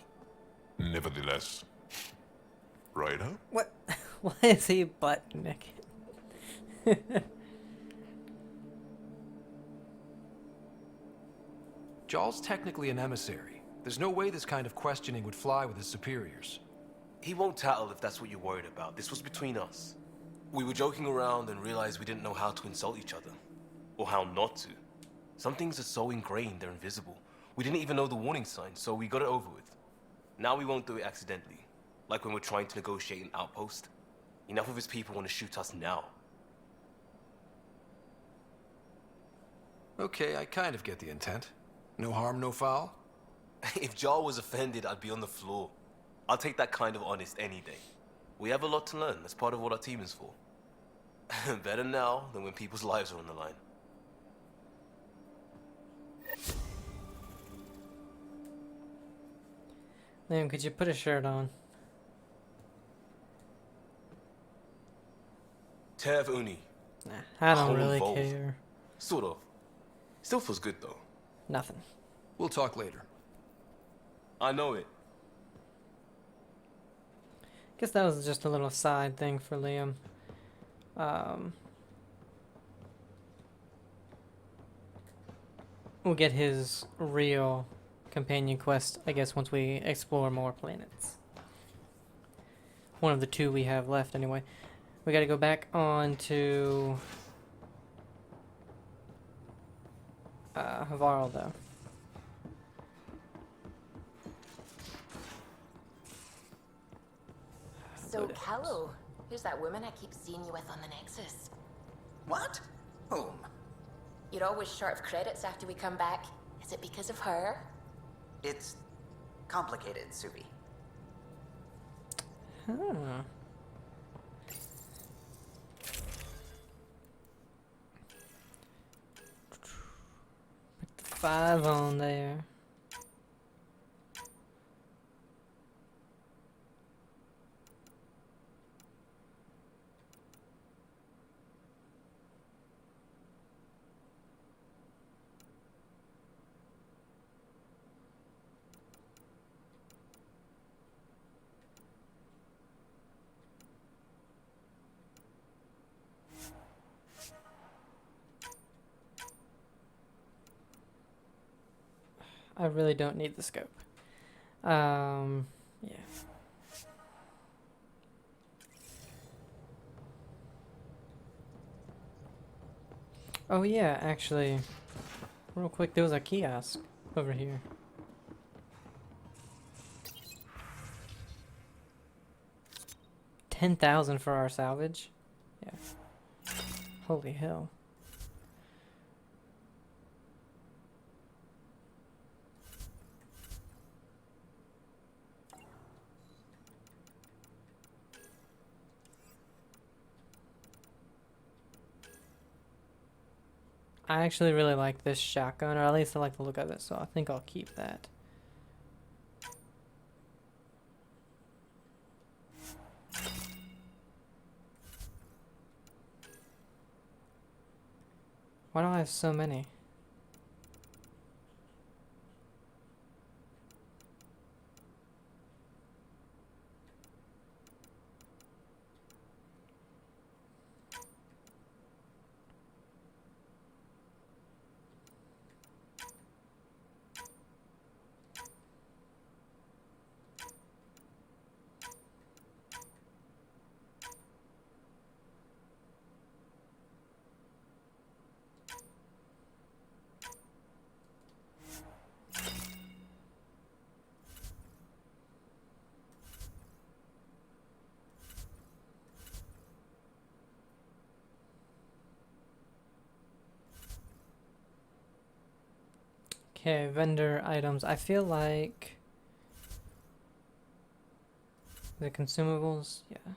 Nevertheless. Ryder? What? Why is he butt naked? Jarl's technically an emissary. There's no way this kind of questioning would fly with his superiors. He won't tattle if that's what you're worried about. This was between us. We were joking around and realized we didn't know how to insult each other. Or how not to. Some things are so ingrained they're invisible. We didn't even know the warning signs, so we got it over with. Now we won't do it accidentally. Like when we're trying to negotiate an outpost. Enough of his people want to shoot us now. Okay, I kind of get the intent. No harm, no foul? If Jarl was offended, I'd be on the floor. I'll take that kind of honest any day. We have a lot to learn. That's part of what our team is for. Better now than when people's lives are on the line. Liam, could you put a shirt on? Tev Uni. Nah, I don't Whole really involved. care. Sort of. Still feels good though. Nothing. We'll talk later. I know it. Guess that was just a little side thing for Liam. We'll get his real companion quest, I guess, once we explore more planets. One of the two we have left, anyway. We gotta go back on to Havarl, though. So, Callow, who's that woman I keep seeing you with on the Nexus? What? Whom? You're always short of credits after we come back. Is it because of her? It's complicated, Subi. Huh. Put the 5 on there. I really don't need the scope. Yeah. Oh yeah, actually, real quick, there was a kiosk over here. $10,000 for our salvage? Yeah. Holy hell. I actually really like this shotgun, or at least I like the look of it, so I think I'll keep that. Why do I have so many? Okay, vendor items. I feel like the consumables, yeah.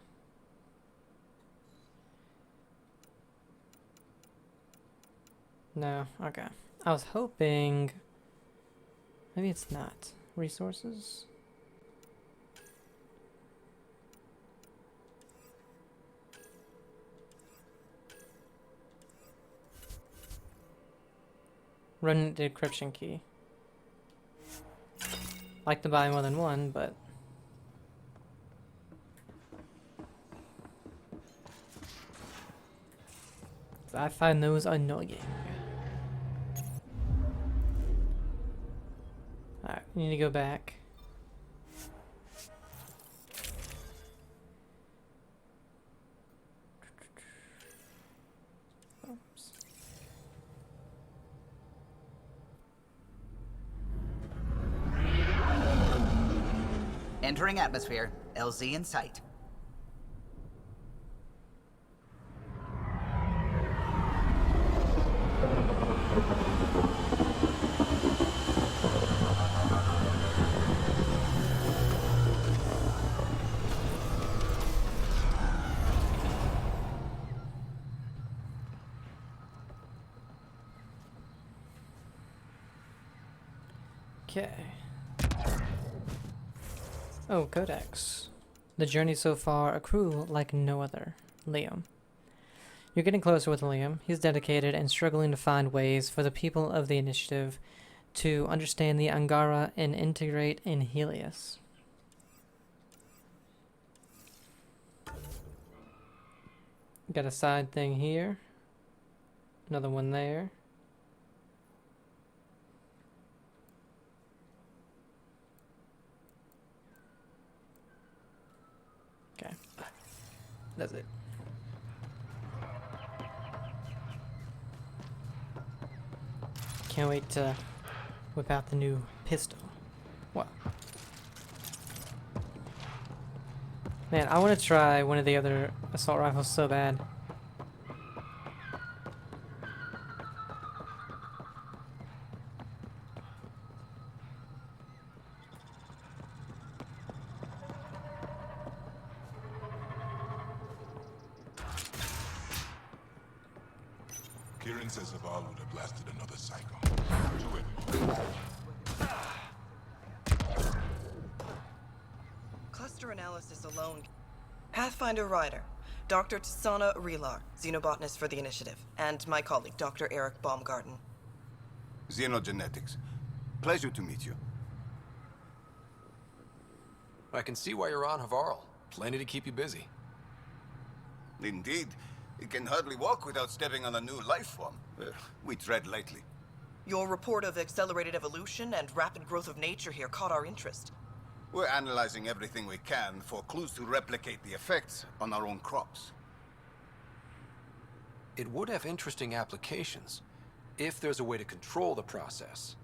No, okay. I was hoping maybe it's not. Resources? Run the decryption key. Like to buy more than one, but I find those annoying. Alright, we need to go back. Oops. Entering atmosphere. LZ in sight. Okay. Oh, Codex. The journey so far, a crew like no other. Liam. You're getting closer with Liam. He's dedicated and struggling to find ways for the people of the initiative to understand the Angara and integrate in Helios. Got a side thing here. Another one there. Okay. That's it. Can't wait to whip out the new pistol. What? Man, I want to try one of the other assault rifles so bad. Kieran says Havarl would have lasted another cycle. To it. Cluster analysis alone. Pathfinder Ryder, Dr. Tsana Relar, xenobotanist for the Initiative, and my colleague, Dr. Eric Baumgarten. Xenogenetics. Pleasure to meet you. I can see why you're on Havarl. Plenty to keep you busy. Indeed. It can hardly walk without stepping on a new life form. We tread lightly. Your report of accelerated evolution and rapid growth of nature here caught our interest. We're analyzing everything we can for clues to replicate the effects on our own crops. It would have interesting applications, if there's a way to control the process.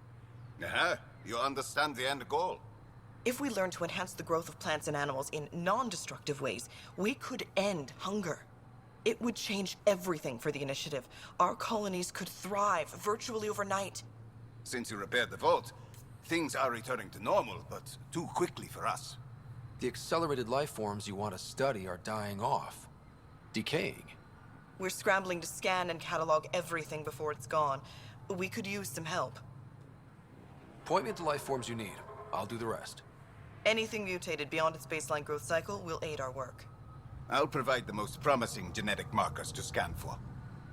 You understand the end goal. If we learn to enhance the growth of plants and animals in non-destructive ways, we could end hunger. It would change everything for the Initiative. Our colonies could thrive virtually overnight. Since you repaired the vault, things are returning to normal, but too quickly for us. The accelerated life forms you want to study are dying off. Decaying. We're scrambling to scan and catalog everything before it's gone. We could use some help. Point me to life forms you need. I'll do the rest. Anything mutated beyond its baseline growth cycle will aid our work. I'll provide the most promising genetic markers to scan for.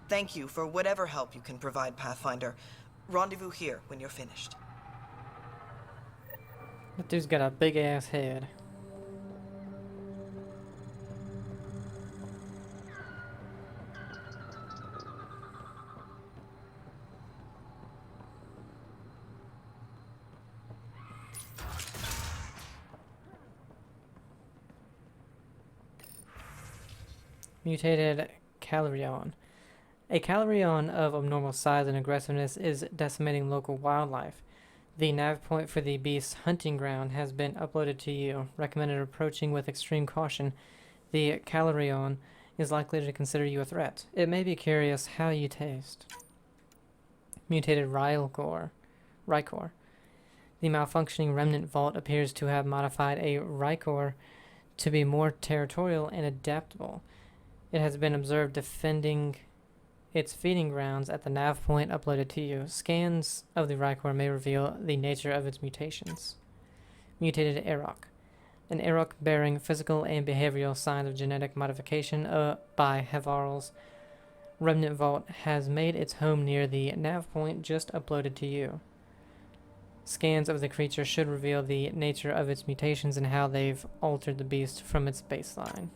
Thank you for whatever help you can provide, Pathfinder. Rendezvous here when you're finished. That dude's got a big ass head. Mutated Calarion. A Calarion of abnormal size and aggressiveness is decimating local wildlife. The nav point for the beast's hunting ground has been uploaded to you. Recommended approaching with extreme caution. The Calarion is likely to consider you a threat. It may be curious how you taste. Mutated Rykor. The malfunctioning remnant vault appears to have modified a Rykor to be more territorial and adaptable. It has been observed defending its feeding grounds at the nav point uploaded to you. Scans of the Rykor may reveal the nature of its mutations. Mutated Arok. An Arok bearing physical and behavioral signs of genetic modification by Havarl's remnant vault has made its home near the nav point just uploaded to you. Scans of the creature should reveal the nature of its mutations and how they've altered the beast from its baseline.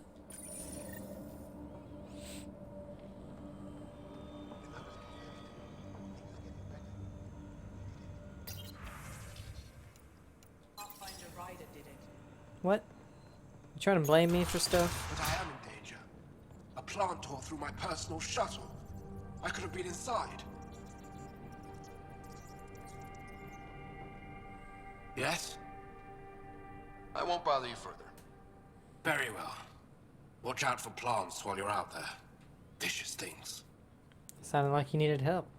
What? You trying to blame me for stuff? But I am in danger. A plant tore through my personal shuttle. I could have been inside. Yes? I won't bother you further. Very well. Watch out for plants while you're out there. Vicious things. Sounded like you needed help.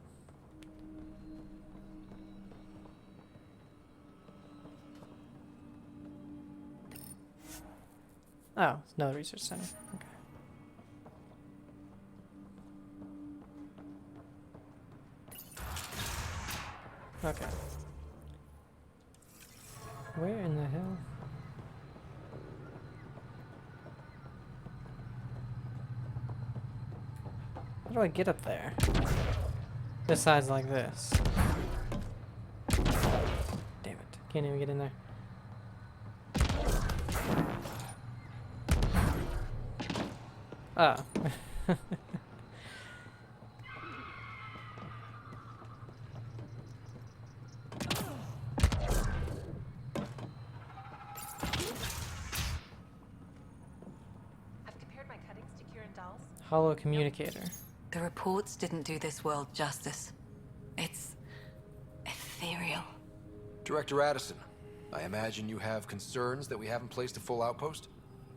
Oh, it's another research center. Okay. Okay. Where in the hell? How do I get up there? Besides like this. Damn it. Can't even get in there. Oh. Hollow communicator. The reports didn't do this world justice. It's ethereal. Director Addison, I imagine you have concerns that we haven't placed a full outpost?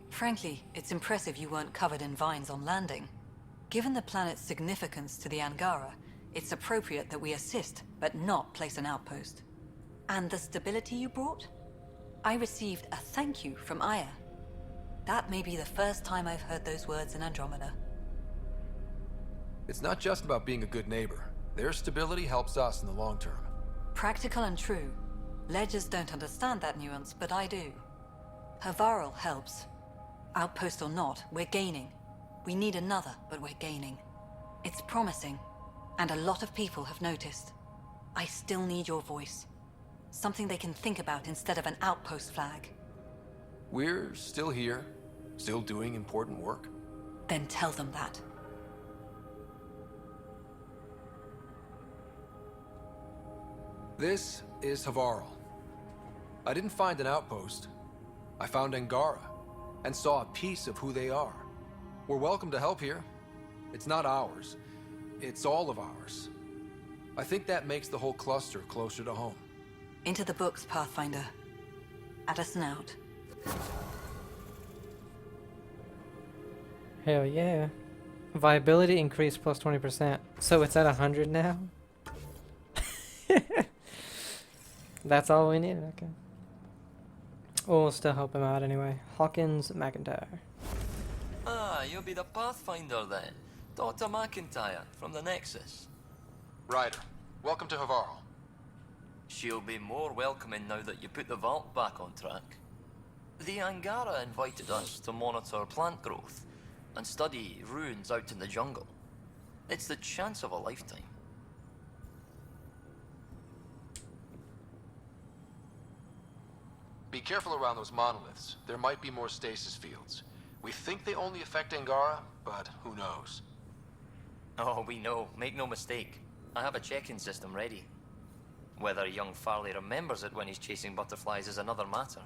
Frankly, it's impressive you weren't covered in vines on landing. Given the planet's significance to the Angara, it's appropriate that we assist, but not place an outpost. And the stability you brought? I received a thank you from Aya. That may be the first time I've heard those words in Andromeda. It's not just about being a good neighbor. Their stability helps us in the long term. Practical and true. Ledgers don't understand that nuance, but I do. Havarl helps. Outpost or not, we're gaining. We need another, but we're gaining. It's promising, and a lot of people have noticed. I still need your voice. Something they can think about instead of an outpost flag. We're still here, still doing important work. Then tell them that. This is Havarl. I didn't find an outpost. I found Angara, and saw a piece of who they are. We're welcome to help here. It's not ours. It's all of ours. I think that makes the whole cluster closer to home. Into the books, Pathfinder. Addison out. Hell yeah. Viability increased plus 20%. So it's at 100 now? That's all we need? Okay. We'll still help him out anyway. Hawkins McIntyre. Ah, you'll be the Pathfinder then. Dr. McIntyre from the Nexus. Ryder, welcome to Havarl. She'll be more welcoming now that you put the vault back on track. The Angara invited us to monitor plant growth and study ruins out in the jungle. It's the chance of a lifetime. Be careful around those monoliths. There might be more stasis fields. We think they only affect Angara, but who knows? Oh, we know. Make no mistake. I have a check-in system ready. Whether young Farley remembers it when he's chasing butterflies is another matter.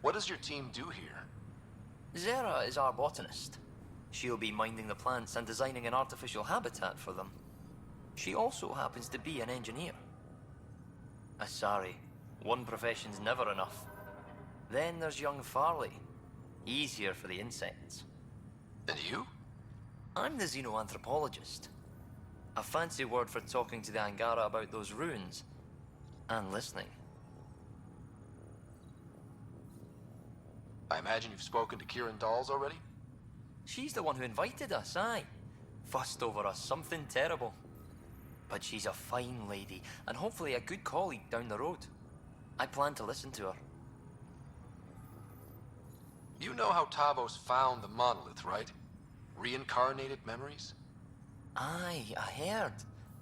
What does your team do here? Zera is our botanist. She'll be minding the plants and designing an artificial habitat for them. She also happens to be an engineer. Sorry, one profession's never enough. Then there's young Farley. Easier for the insects. And you? I'm the xenoanthropologist. A fancy word for talking to the Angara about those ruins. And listening. I imagine you've spoken to Kieran Dawes already? She's the one who invited us, aye. Fussed over us something terrible. But she's a fine lady, and hopefully a good colleague down the road. I plan to listen to her. You know how Tavos found the monolith, right? Reincarnated memories? Aye, I heard.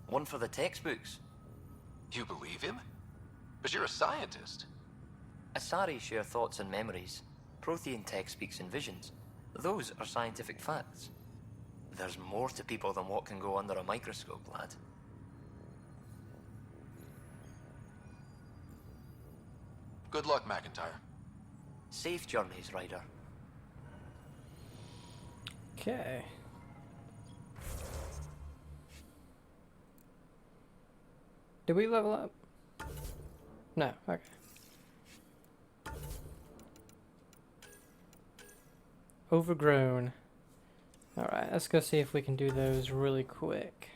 One for the textbooks. You believe him? Because you're a scientist. Asari share thoughts and memories. Prothean tech speaks in visions. Those are scientific facts. There's more to people than what can go under a microscope, lad. Good luck, McIntyre. Safe journeys, Ryder. Okay. Did we level up? No, okay. Overgrown. Alright, let's go see if we can do those really quick.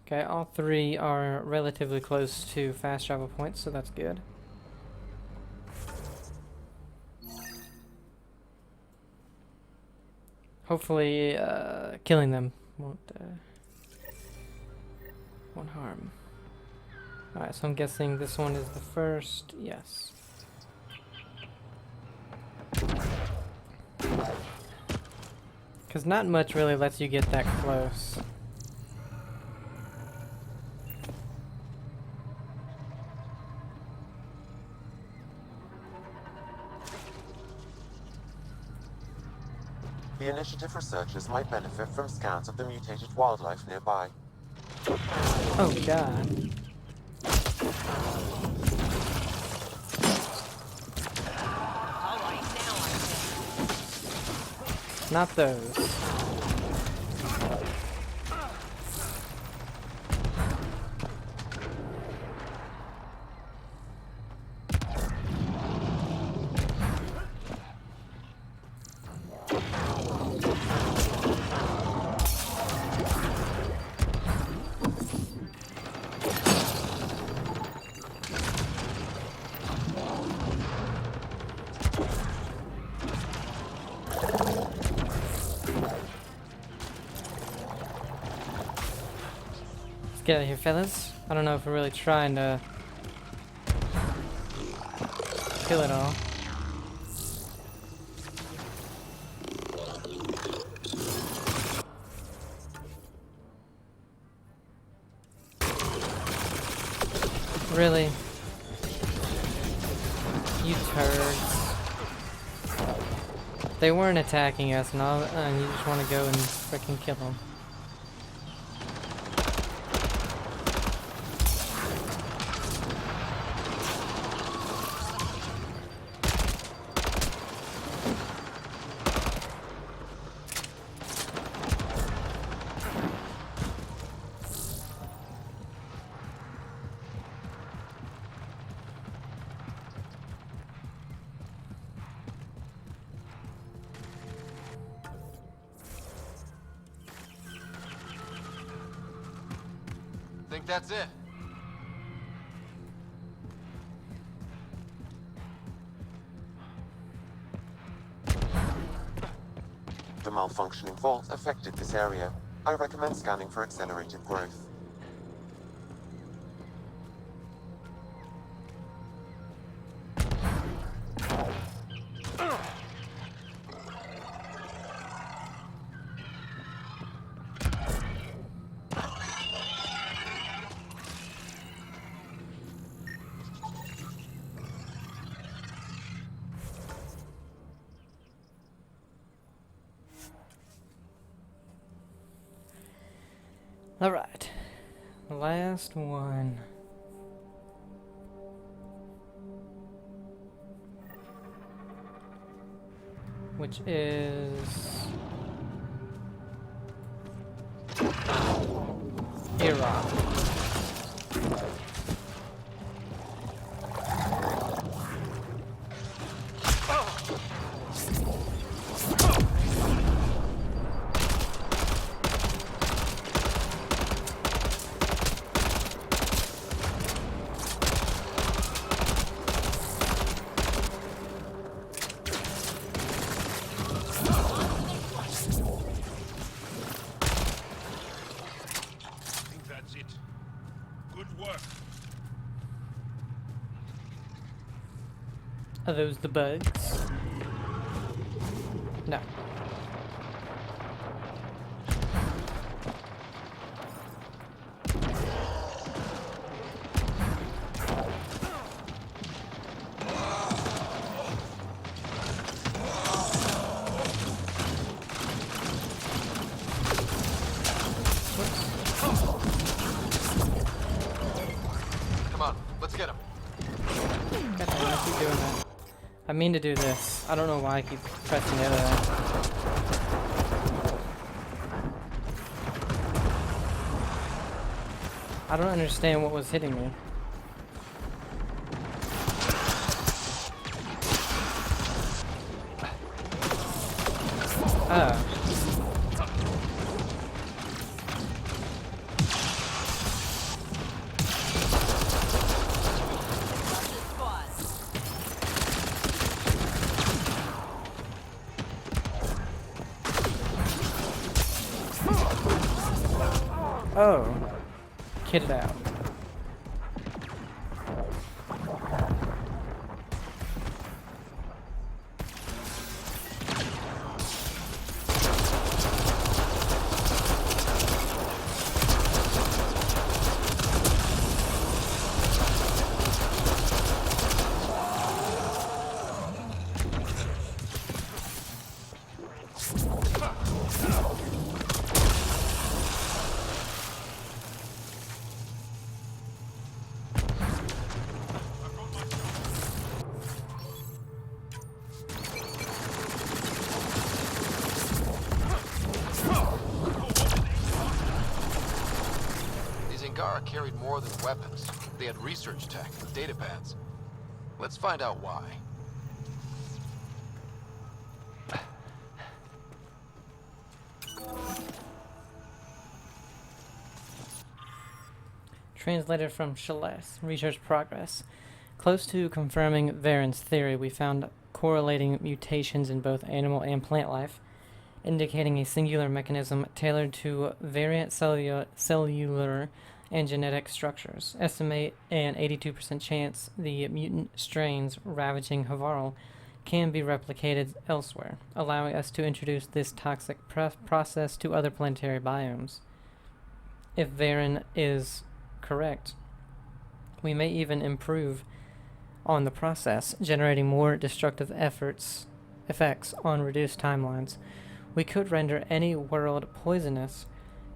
Okay, all three are relatively close to fast travel points, so that's good. Hopefully, killing them won't One harm. Alright, so I'm guessing this one is the first. Yes. Because not much really lets you get that close. The initiative researchers might benefit from scans of the mutated wildlife nearby. Oh god. Not those. Let's get out of here, fellas. I don't know if we're really trying to kill it all. Really? You turds. They weren't attacking us and you just want to go and freaking kill them. Think that's it? The malfunctioning vault affected this area. I recommend scanning for accelerated growth. Alright. Last one. Which is Havarl. Are those the bugs? No. Come on, let's get him. God damn, I keep doing that. I mean to do this. I don't know why I keep pressing the other one. I don't understand what was hitting me. Oh. Oh. kitted out. Angara carried more than weapons. They had research tech and data pads. Let's find out why. Translated from Shaless. Research progress. Close to confirming Varen's theory, we found correlating mutations in both animal and plant life, indicating a singular mechanism tailored to variant cellular and genetic structures. Estimate an 82% chance the mutant strains ravaging Havarl can be replicated elsewhere, allowing us to introduce this toxic process to other planetary biomes. If Varen is correct, we may even improve on the process, generating more destructive effects on reduced timelines. We could render any world poisonous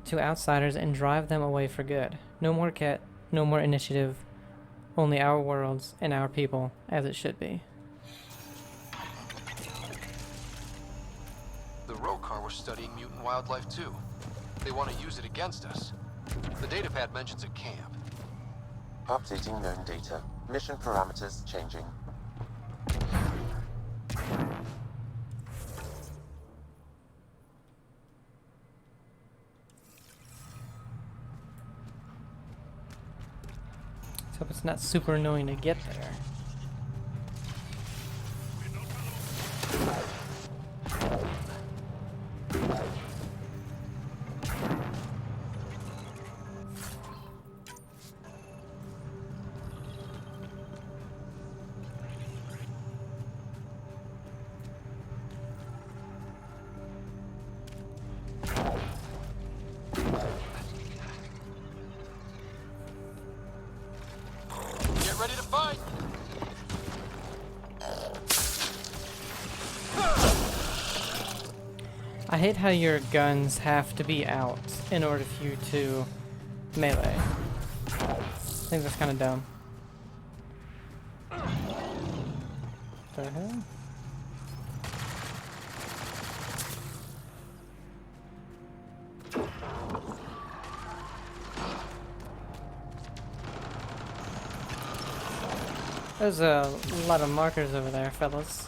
to outsiders and drive them away for good. No more Ket, no more initiative, only our worlds and our people, as it should be. The Rokar were studying mutant wildlife too. They want to use it against us. The datapad mentions a camp. Updating known data. Mission parameters changing. Let's hope it's not super annoying to get there. Get ready to fight! I hate how your guns have to be out in order for you to melee. I think that's kind of dumb. What the hell? There's a lot of markers over there, fellas.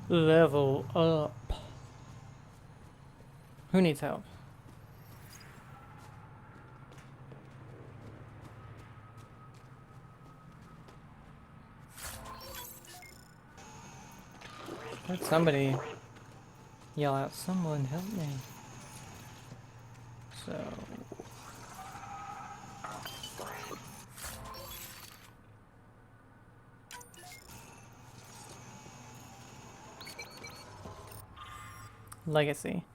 Level up. Who needs help? Heard somebody yell out, "Someone help me." So... Legacy.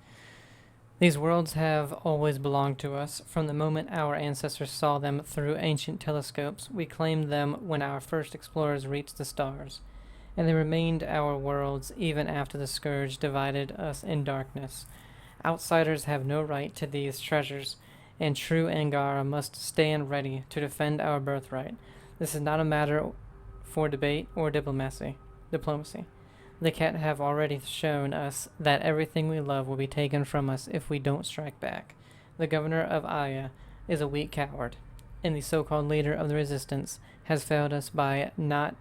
These worlds have always belonged to us. From the moment our ancestors saw them through ancient telescopes, we claimed them when our first explorers reached the stars, and they remained our worlds even after the Scourge divided us in darkness. Outsiders have no right to these treasures, and true Angara must stand ready to defend our birthright. This is not a matter for debate or diplomacy. The Ket have already shown us that everything we love will be taken from us if we don't strike back. The governor of Aya is a weak coward, and the so-called leader of the resistance has failed us by not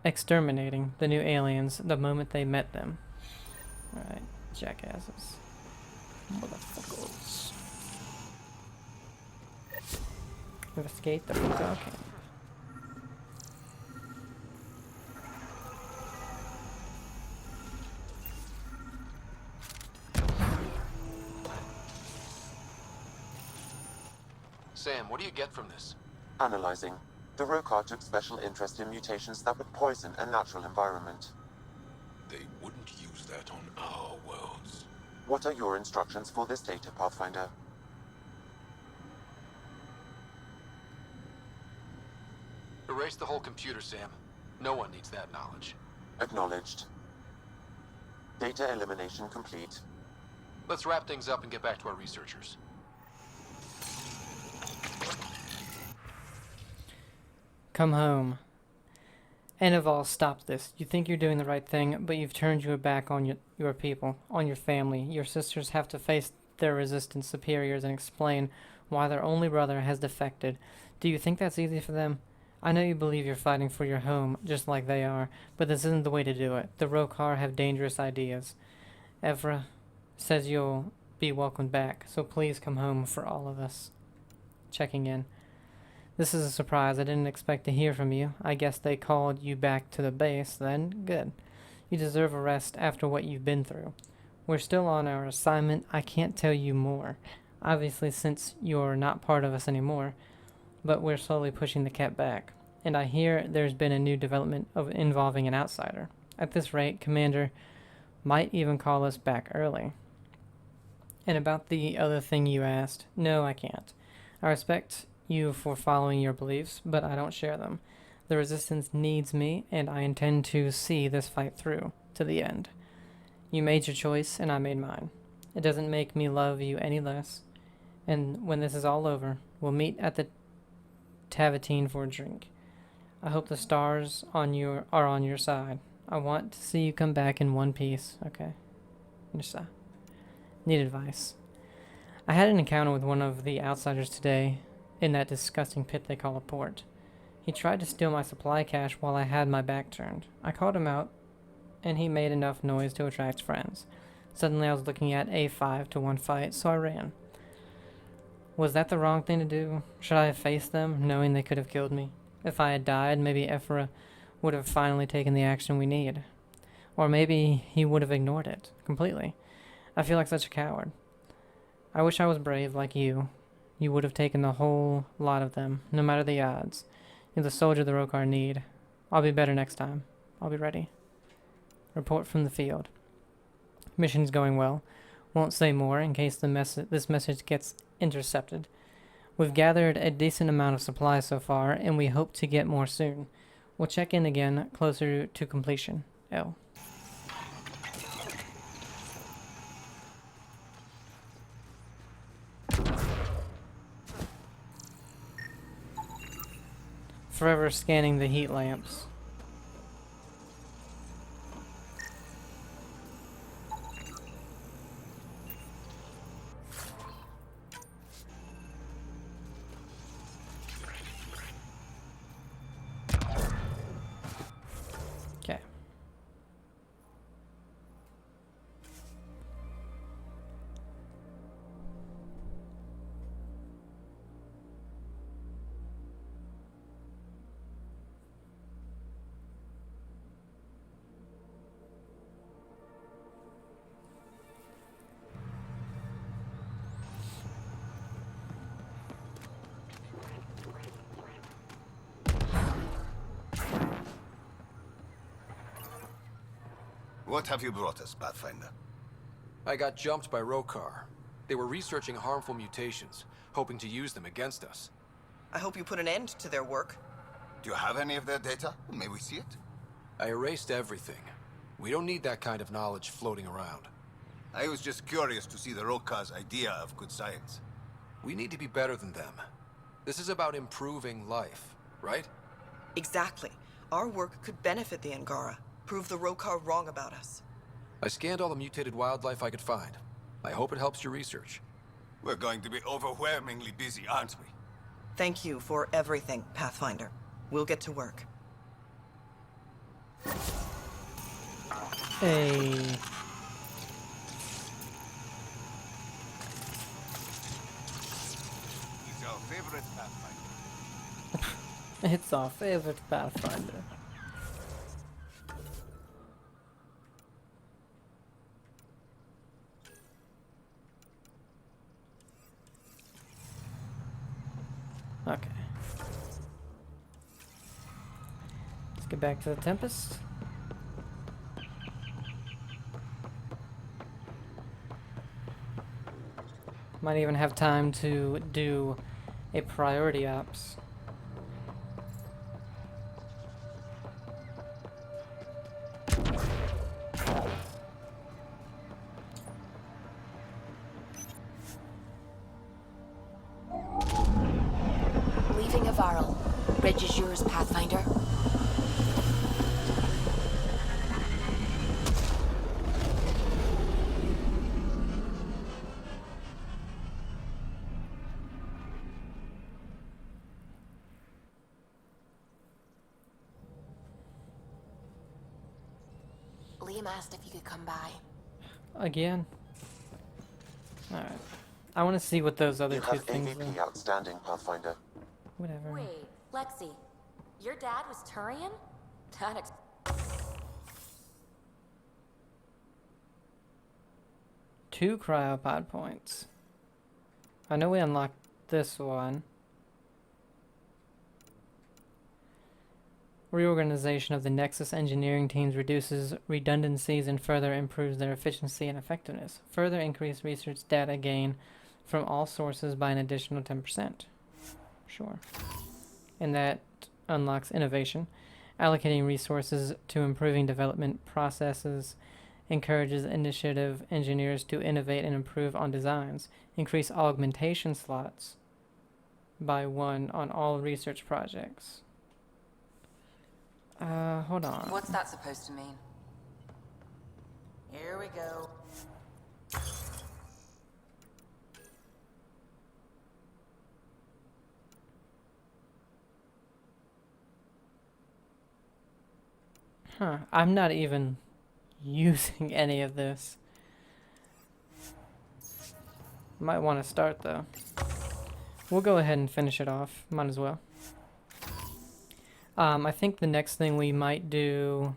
exterminating the new aliens the moment they met them. Alright, jackasses. Motherfuckers. Investigate the Roka camp. Sam, what do you get from this? Analyzing. The Rokar took special interest in mutations that would poison a natural environment. They wouldn't use that on our worlds. What are your instructions for this data, Pathfinder? Erase the whole computer, Sam. No one needs that knowledge. Acknowledged. Data elimination complete. Let's wrap things up and get back to our researchers. Come home. Havarl, stop this. You think you're doing the right thing, but you've turned your back on your people, on your family. Your sisters have to face their resistance superiors and explain why their only brother has defected. Do you think that's easy for them? I know you believe you're fighting for your home, just like they are, but this isn't the way to do it. The Rokar have dangerous ideas. Evra says you'll be welcomed back, so please come home for all of us. Checking in. This is a surprise. I didn't expect to hear from you. I guess they called you back to the base, then. Good. You deserve a rest after what you've been through. We're still on our assignment. I can't tell you more. Obviously, since you're not part of us anymore, but we're slowly pushing the Ket back. And I hear there's been a new development involving an outsider. At this rate, Commander might even call us back early. And about the other thing you asked, no, I can't. I respect you for following your beliefs, but I don't share them. The Resistance needs me, and I intend to see this fight through, to the end. You made your choice, and I made mine. It doesn't make me love you any less. And when this is all over, we'll meet at the Tavatine for a drink. I hope the stars are on your side. I want to see you come back in one piece. Okay. Need advice. I had an encounter with one of the outsiders today in that disgusting pit they call a port. He tried to steal my supply cache while I had my back turned. I called him out, and he made enough noise to attract friends. Suddenly I was looking at a 5-to-1 fight, so I ran. Was that the wrong thing to do? Should I have faced them, knowing they could have killed me? If I had died, maybe Ephra would have finally taken the action we need. Or maybe he would have ignored it completely. I feel like such a coward. I wish I was brave like you. You would have taken the whole lot of them, no matter the odds. You're the soldier the Rokar need. I'll be better next time. I'll be ready. Report from the field. Mission's going well. Won't say more in case this message gets intercepted. We've gathered a decent amount of supplies so far, and we hope to get more soon. We'll check in again closer to completion. L. Forever scanning the heat lamps. Okay. What have you brought us, Pathfinder? I got jumped by Rokar. They were researching harmful mutations, hoping to use them against us. I hope you put an end to their work. Do you have any of their data? May we see it? I erased everything. We don't need that kind of knowledge floating around. I was just curious to see the Rokar's idea of good science. We need to be better than them. This is about improving life, right? Exactly. Our work could benefit the Angara, prove the Rokar wrong about us. I scanned all the mutated wildlife I could find. I hope it helps your research. We're going to be overwhelmingly busy, aren't we? Thank you for everything, Pathfinder. We'll get to work. Hey. He's our favorite Pathfinder. It's our favorite Pathfinder. Okay. Let's get back to the Tempest. Might even have time to do a priority ops. Leaving Havarl. Bridge is yours, Pathfinder. Liam asked if you could come by. Again? Alright. I want to see what those other You two have things AVP are. outstanding, Pathfinder. Whatever. Wait, Lexi, your dad was Turian? That ex- Two cryopod points. I know we unlocked this one. Reorganization of the Nexus engineering teams reduces redundancies and further improves their efficiency and effectiveness. Further increase research data gain from all sources by an additional 10%. Sure. And that unlocks innovation. Allocating resources to improving development processes encourages initiative engineers to innovate and improve on designs. Increase augmentation slots by 1 on all research projects. Hold on. What's that supposed to mean? Here we go. Huh. I'm not even using any of this. Might want to start though. We'll go ahead and finish it off. Might as well. I think the next thing we might do...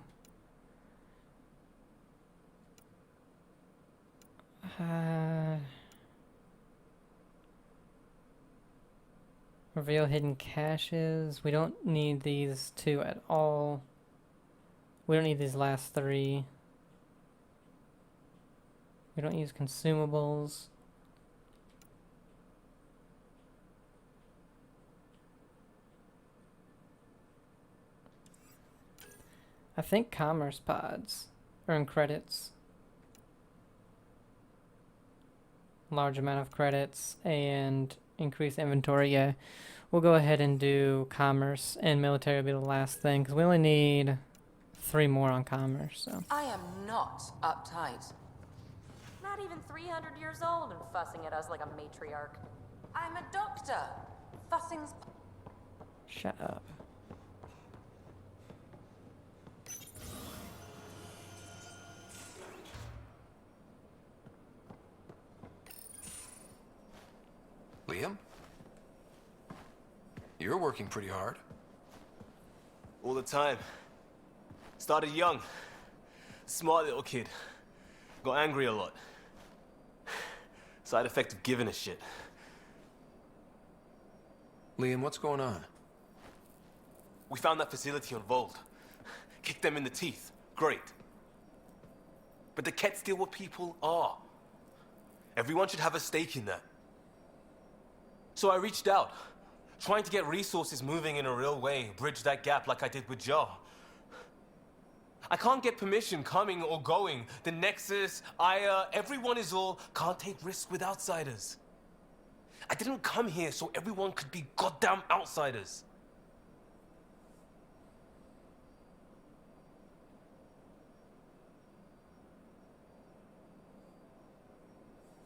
reveal hidden caches. We don't need these two at all. We don't need these last 3. We don't use consumables. I think commerce pods earn credits. Large amount of credits and increase inventory. Yeah, we'll go ahead and do commerce, and military will be the last thing because we only need 3 more on commerce. So I am not uptight. Not even 300 years old and fussing at us like a matriarch. I'm a doctor. Fussing's... shut up. Liam? You're working pretty hard. All the time. Started young. Smart little kid. Got angry a lot. Side effect of giving a shit. Liam, what's going on? We found that facility on Vold. Kicked them in the teeth. Great. But the Ket's still what people are. Everyone should have a stake in that. So I reached out, trying to get resources moving in a real way, bridge that gap like I did with Jar. I can't get permission coming or going. The Nexus, Aya, everyone is all can't take risks with outsiders. I didn't come here so everyone could be goddamn outsiders.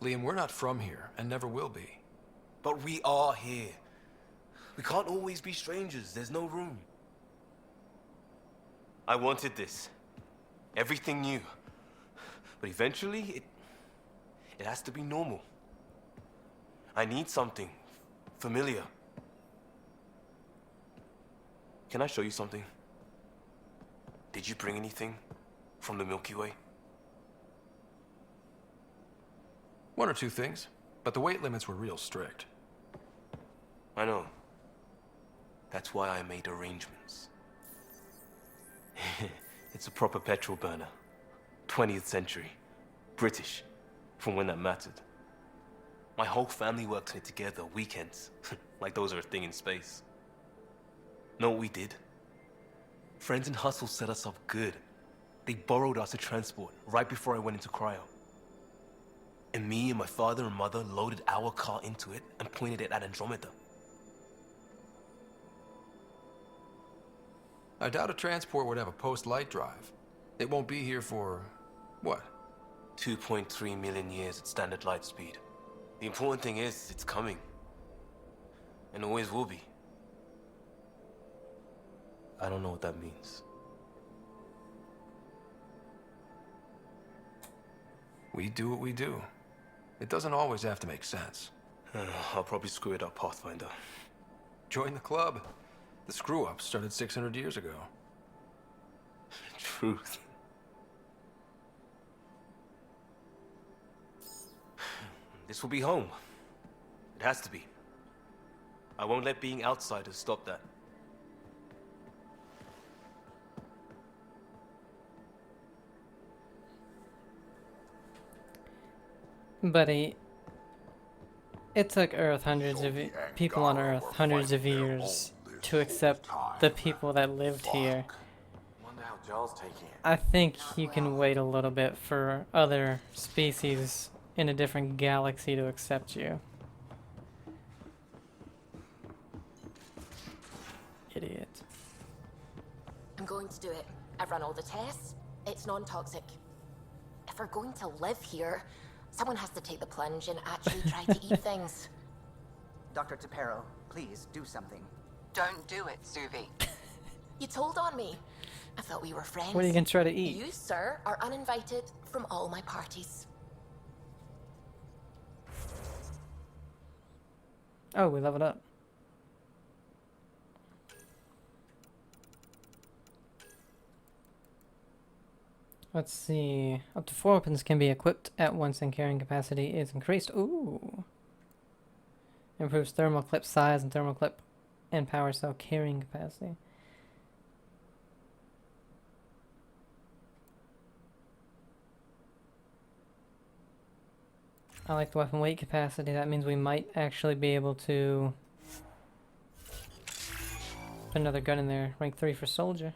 Liam, we're not from here, and never will be. But we are here. We can't always be strangers. There's no room. I wanted this. Everything new. But eventually, it has to be normal. I need something familiar. Can I show you something? Did you bring anything from the Milky Way? One or two things, but the weight limits were real strict. I know. That's why I made arrangements. It's a proper petrol burner. 20th century. British. From when that mattered. My whole family worked on it together, weekends. Like those are a thing in space. Know what we did? Friends in Hustle set us up good. They borrowed us a transport right before I went into cryo. And me and my father and mother loaded our car into it and pointed it at Andromeda. I doubt a transport would have a post-light drive. It won't be here for... what? 2.3 million years at standard light speed. The important thing is, it's coming. And always will be. I don't know what that means. We do what we do. It doesn't always have to make sense. I'll probably screw it up, Pathfinder. Join the club. The screw-up started 600 years ago. Truth. This will be home. It has to be. I won't let being outsiders stop that. Buddy, it took Earth people on Earth hundreds of years to accept the people that lived here. Wonder how Jarl's taking it. I think you can wait a little bit for other species in a different galaxy to accept you. Idiot. I'm going to do it. I've run all the tests. It's non-toxic. If we're going to live here, someone has to take the plunge and actually try to eat things. Dr. Tapero, please do something. Don't do it, Suvi. You told on me. I thought we were friends. What are you gonna try to eat? You, sir, are uninvited from all my parties. Oh, we leveled up. Let's see. Up to 4 weapons can be equipped at once and carrying capacity is increased. Ooh. Improves thermal clip size and thermal clip and power cell carrying capacity. I like the weapon weight capacity. That means we might actually be able to put another gun in there. Rank 3 for soldier.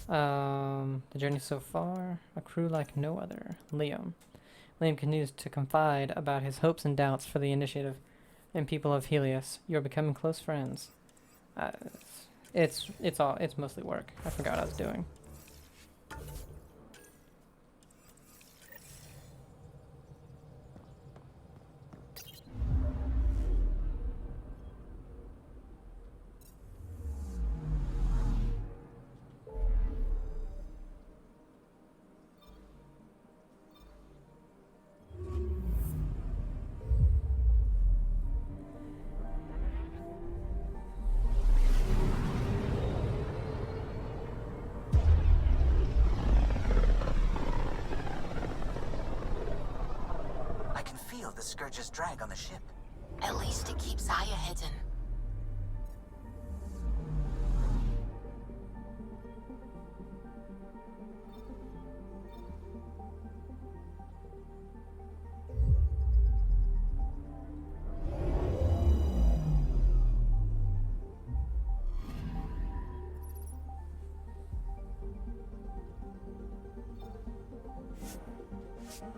The journey so far, a crew like no other. Liam continues to confide about his hopes and doubts for the initiative and people of Helios. You're becoming close friends. It's mostly work. I forgot what I was doing. The Scourge's drag on the ship. At least it keeps Aya hidden.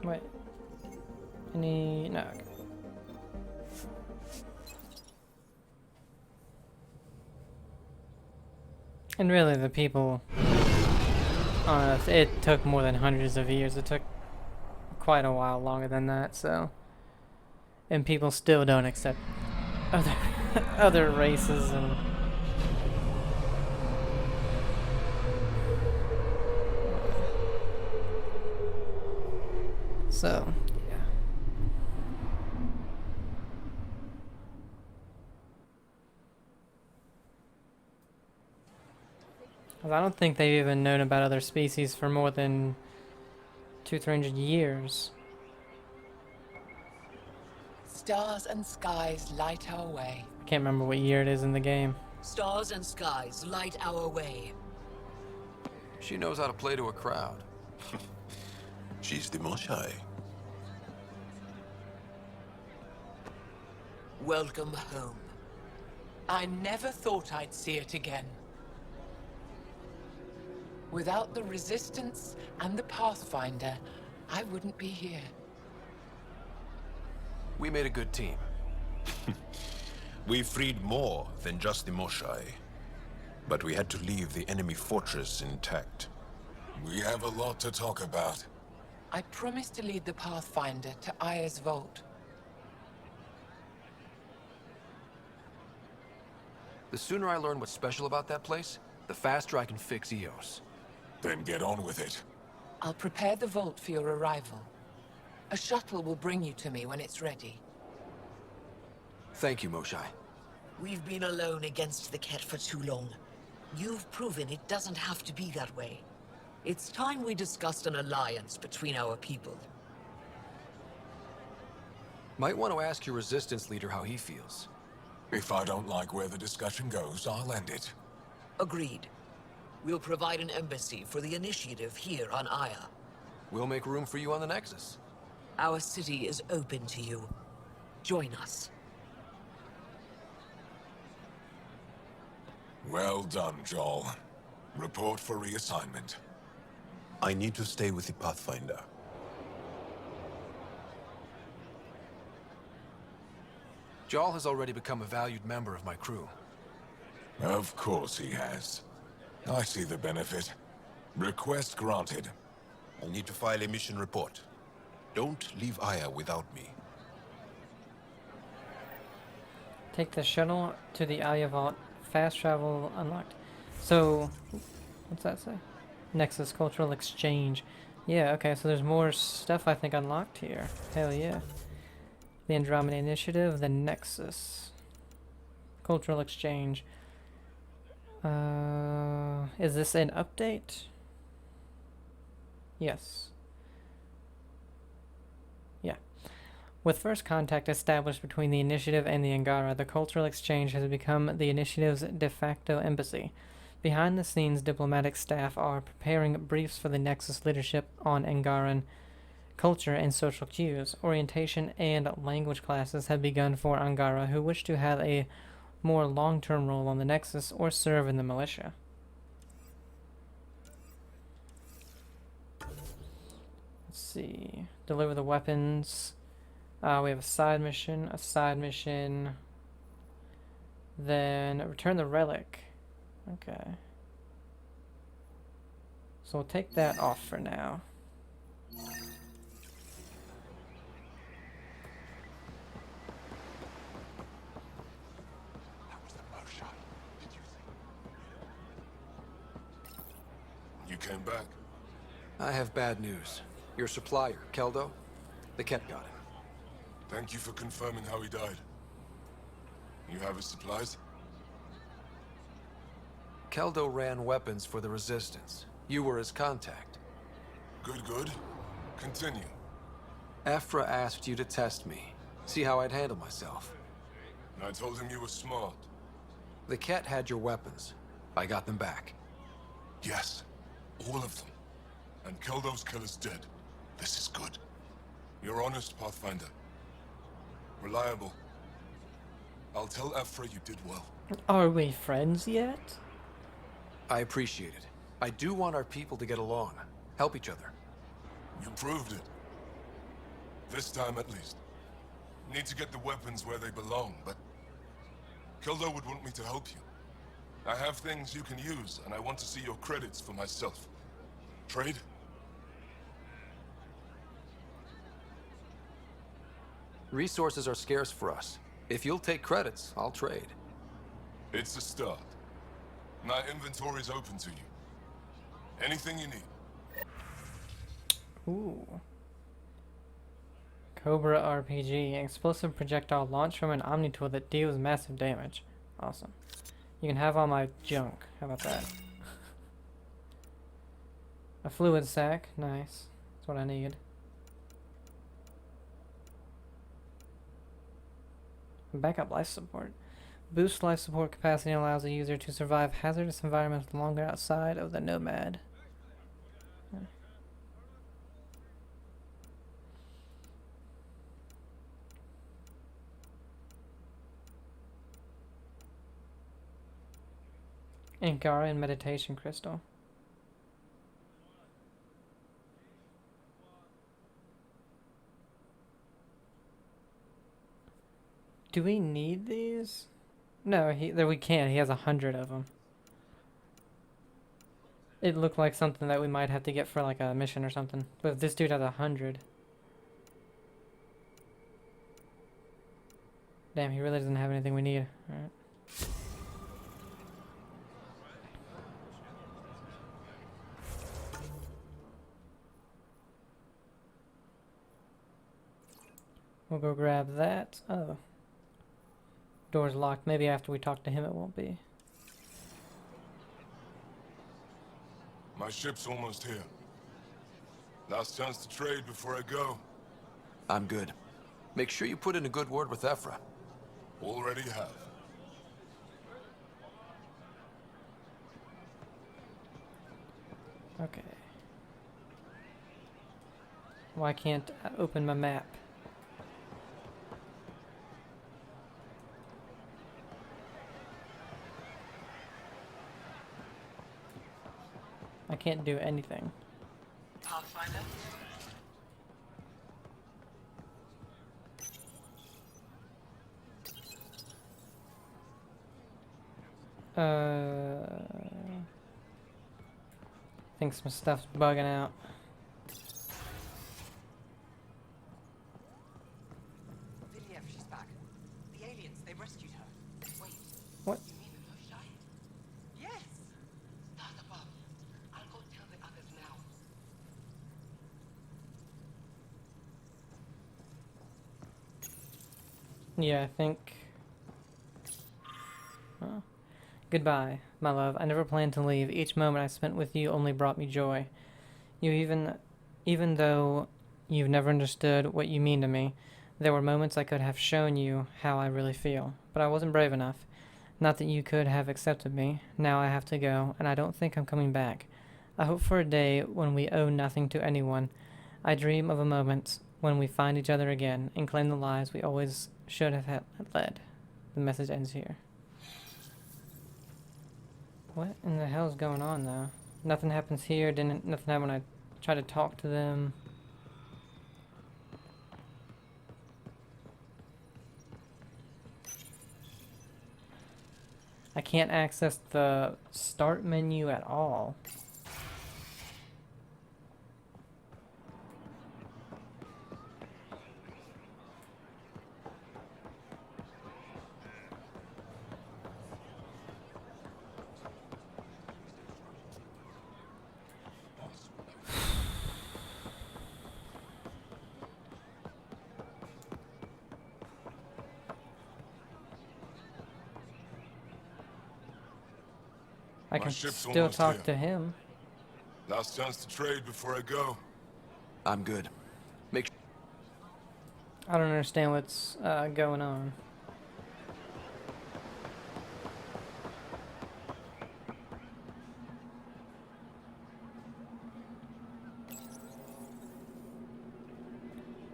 Wait. Any... No. Okay. And really, the people on Earth, it took more than hundreds of years. It took quite a while longer than that, so... And people still don't accept other, other races and... So, yeah. 'Cause I don't think they've even known about other species for more than 200-300 years. Stars and skies light our way. I can't remember what year it is in the game. Stars and skies light our way. She knows how to play to a crowd. She's the Moshai. Welcome home. I never thought I'd see it again. Without the Resistance and the Pathfinder, I wouldn't be here. We made a good team. We freed more than just the Moshai. But we had to leave the enemy fortress intact. We have a lot to talk about. I promised to lead the Pathfinder to Aya's vault. The sooner I learn what's special about that place, the faster I can fix Eos. Then get on with it. I'll prepare the vault for your arrival. A shuttle will bring you to me when it's ready. Thank you, Moshai. We've been alone against the Ket for too long. You've proven it doesn't have to be that way. It's time we discussed an alliance between our people. Might want to ask your Resistance leader how he feels. If I don't like where the discussion goes, I'll end it. Agreed. We'll provide an embassy for the initiative here on Aya. We'll make room for you on the Nexus. Our city is open to you. Join us. Well done, Joel. Report for reassignment. I need to stay with the Pathfinder. Jarl has already become a valued member of my crew. Of course he has. I see the benefit. Request granted. I need to file a mission report. Don't leave Aya without me. Take the shuttle to the Aya vault. Fast travel unlocked. So, what's that say? Nexus cultural exchange. Yeah, okay, so there's more stuff I think unlocked here. Hell yeah. The Andromeda Initiative, the Nexus. Cultural exchange. Is this an update? Yes. Yeah. With first contact established between the Initiative and the Angara, the cultural exchange has become the Initiative's de facto embassy. Behind the scenes, diplomatic staff are preparing briefs for the Nexus leadership on Angaran culture and social cues. Orientation and language classes have begun for Angara who wish to have a more long-term role on the Nexus or serve in the militia. Let's see. Deliver the weapons. We have a side mission, then return the relic. Okay. So we'll take that off for now. You came back? I have bad news. Your supplier, Keldo, the Ket got him. Thank you for confirming how he died. You have his supplies? Keldo ran weapons for the Resistance. You were his contact. Good, good. Continue. Afra asked you to test me, see how I'd handle myself. I told him you were smart. The Ket had your weapons. I got them back. Yes, all of them. And Keldo's killer's dead. This is good. You're honest, Pathfinder. Reliable. I'll tell Afra you did well. Are we friends yet? I appreciate it. I do want our people to get along, help each other. You proved it. This time at least. Need to get the weapons where they belong, but... Kildo would want me to help you. I have things you can use, and I want to see your credits for myself. Trade? Resources are scarce for us. If you'll take credits, I'll trade. It's a start. My inventory's open to you. Anything you need. Ooh. Cobra RPG. Explosive projectile launched from an Omni tool that deals massive damage. Awesome. You can have all my junk. How about that? A fluid sac. Nice. That's what I need. Backup life support. Boost life support capacity allows a user to survive hazardous environments longer outside of the Nomad. Angara and meditation crystal. Do we need these? No, we can't. He has 100 of them. It looked like something that we might have to get for like a mission or something. But if this dude has 100. Damn, he really doesn't have anything we need. Alright. We'll go grab that. Oh. Door's locked. Maybe after we talk to him it won't be. My ship's almost here. Last chance to trade before I go. I'm good. Make sure you put in a good word with Ephra. Already have. Okay. Why can't I open my map? I can't do anything. Pathfinder? I think some stuff's bugging out. Viliev, she's back. The aliens, they rescued her. Wait. What? You mean the Moshae? Yes! Start above. I'll go tell the others now. Yeah, I think... Well, goodbye, my love. I never planned to leave. Each moment I spent with you only brought me joy. Even though you've never understood what you mean to me, there were moments I could have shown you how I really feel. But I wasn't brave enough. Not that you could have accepted me. Now I have to go, and I don't think I'm coming back. I hope for a day when we owe nothing to anyone. I dream of a moment when we find each other again and claim the lives we always should have led. The message ends here. What in the hell is going on, though? Nothing happens here. Nothing happen when I try to talk to them. I can't access the start menu at all. I can still talk to him. Last chance to trade before I go. I'm good. I don't understand what's going on.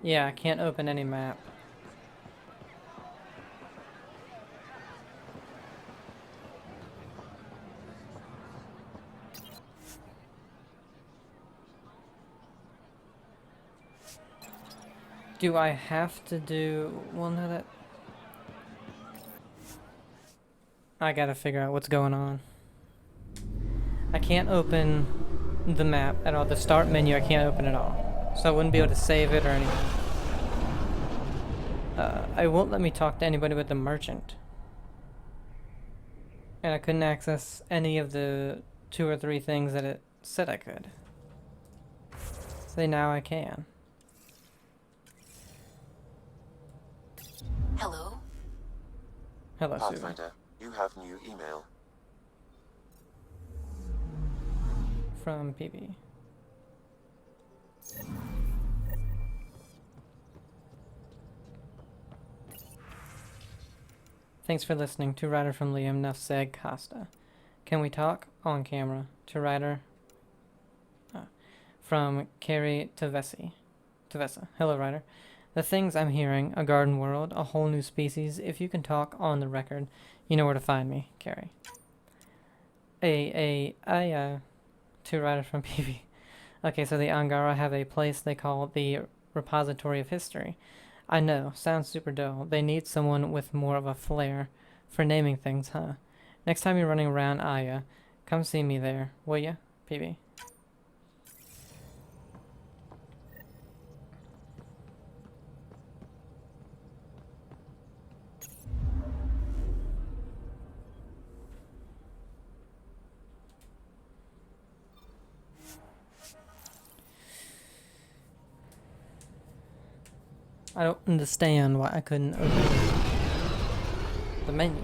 Yeah, I can't open any map. Do I have to do... Well, no, that... I gotta figure out what's going on. I can't open the map at all. The start menu, I can't open at all. So I wouldn't be able to save it or anything. It won't let me talk to anybody but the merchant. And I couldn't access any of the 2 or 3 things that it said I could. So now I can. Hello? Hello, Sue. Pathfinder, you have new email. From PB. Thanks for listening. To writer from Liam Nufseg Costa. Can we talk? On camera. To writer from Carrie Tavesi. Tavessa. Hello, writer. The things I'm hearing, a garden world, a whole new species. If you can talk on the record, you know where to find me, Carrie. To writer from PB. Okay, so the Angara have a place they call the Repository of History. I know, sounds super dull. They need someone with more of a flair for naming things, huh? Next time you're running around Aya, come see me there, will ya, PB? I don't understand why I couldn't open the menu.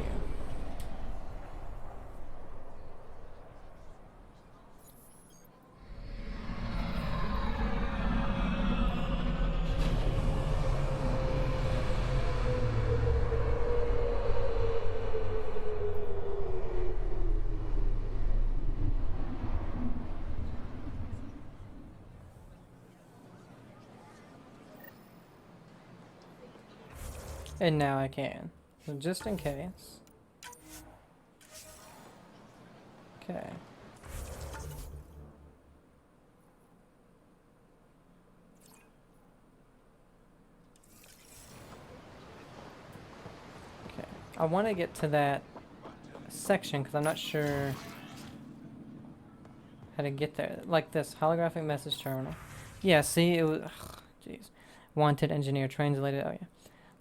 And now I can. So just in case. Okay. Okay. I want to get to that section because I'm not sure how to get there. Like this, holographic message terminal. Yeah, see, it was... Jeez. Wanted engineer translated. Oh, yeah.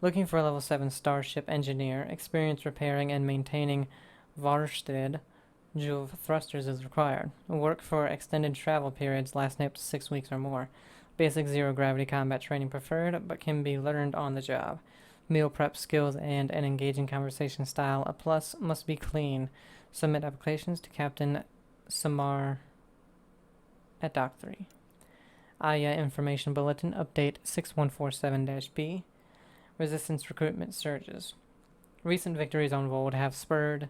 Looking for a level 7 starship engineer. Experience repairing and maintaining Varsted Joule thrusters is required. Work for extended travel periods lasting up to 6 weeks or more. Basic zero gravity combat training preferred, but can be learned on the job. Meal prep skills and an engaging conversation style a plus. Must be clean. Submit applications to Captain Samar at Dock 3. Aya Information Bulletin Update 6147-B. Resistance recruitment surges. Recent victories on Vold have spurred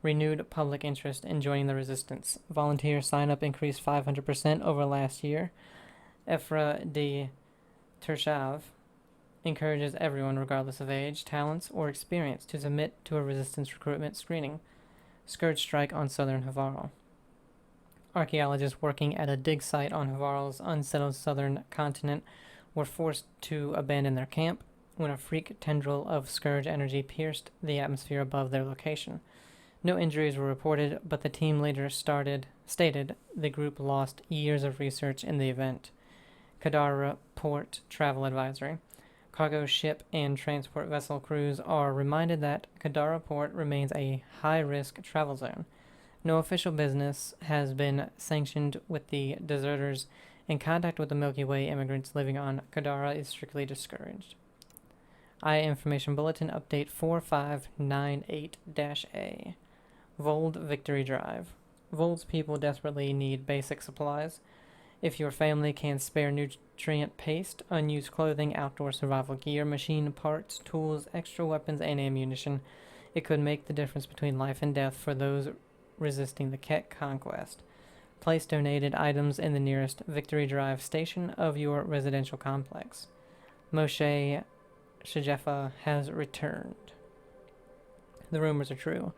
renewed public interest in joining the Resistance. Volunteer sign-up increased 500% over last year. Efra de Tershav encourages everyone, regardless of age, talents, or experience, to submit to a Resistance recruitment screening. Scourge strike on southern Havarl. Archaeologists working at a dig site on Havarl's unsettled southern continent were forced to abandon their camp when a freak tendril of Scourge energy pierced the atmosphere above their location. No injuries were reported, but the team later stated the group lost years of research in the event. Kadara Port Travel Advisory. Cargo ship and transport vessel crews are reminded that Kadara Port remains a high-risk travel zone. No official business has been sanctioned with the deserters, and contact with the Milky Way immigrants living on Kadara is strictly discouraged. Aya Information Bulletin Update 4598-A. Vold Victory Drive. Vold's people desperately need basic supplies. If your family can spare nutrient paste, unused clothing, outdoor survival gear, machine parts, tools, extra weapons, and ammunition, it could make the difference between life and death for those resisting the Ket conquest. Place donated items in the nearest Victory Drive station of your residential complex. Moshe Shajefa has returned. The rumors are true.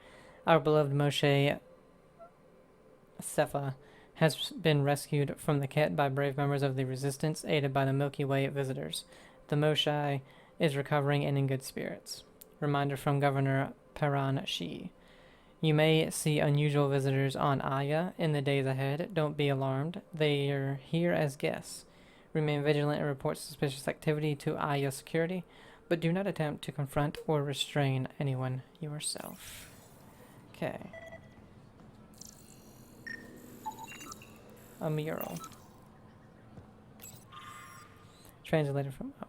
Our beloved Moshe Sefa has been rescued from the Ket by brave members of the Resistance, aided by the Milky Way visitors. the Moshai is recovering and in good spirits. Reminder from Governor Paran Shi. You may see unusual visitors on Aya in the days ahead. Don't be alarmed. They are here as guests. Remain vigilant and report suspicious activity to Aya security, but do not attempt to confront or restrain anyone yourself. Okay. A mural. Translated from... Oh.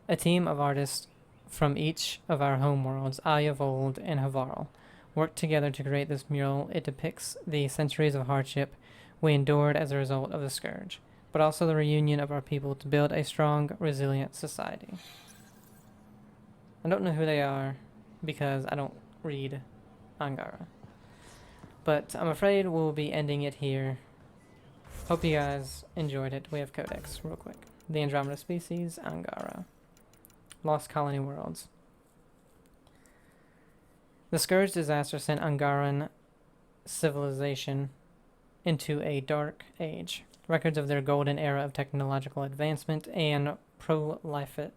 A team of artists from each of our homeworlds, Aya, Vold, and Havarl, worked together to create this mural. It depicts the centuries of hardship we endured as a result of the Scourge, but also the reunion of our people to build a strong, resilient society. I don't know who they are because I don't read Angara. But I'm afraid we'll be ending it here. Hope you guys enjoyed it. We have Codex, real quick. The Andromeda species, Angara. Lost Colony Worlds. The Scourge disaster sent Angaran civilization into a dark age. Records of their golden era of technological advancement and proliferation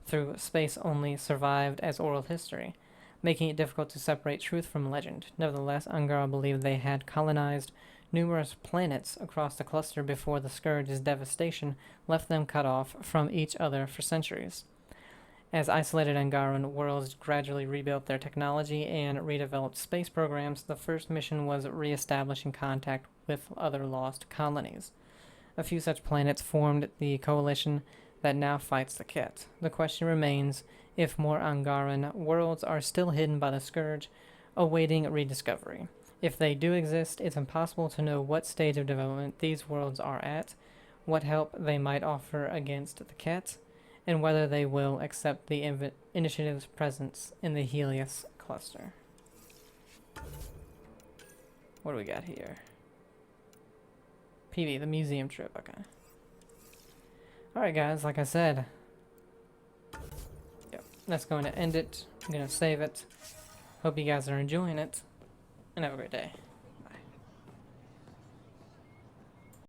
through space only survived as oral history, making it difficult to separate truth from legend. Nevertheless, Angara believed they had colonized numerous planets across the cluster before the Scourge's devastation left them cut off from each other for centuries. As isolated Angaran worlds gradually rebuilt their technology and redeveloped space programs, the first mission was re-establishing contact with other lost colonies. A few such planets formed the coalition that now fights the Ket. The question remains if more Angaran worlds are still hidden by the Scourge, awaiting rediscovery. If they do exist, it's impossible to know what stage of development these worlds are at, what help they might offer against the Ket, and whether they will accept the initiative's presence in the Helios cluster. What do we got here? PB, the museum trip, okay. Alright guys, like I said, yep, that's going to end it. I'm going to save it. Hope you guys are enjoying it, and have a great day.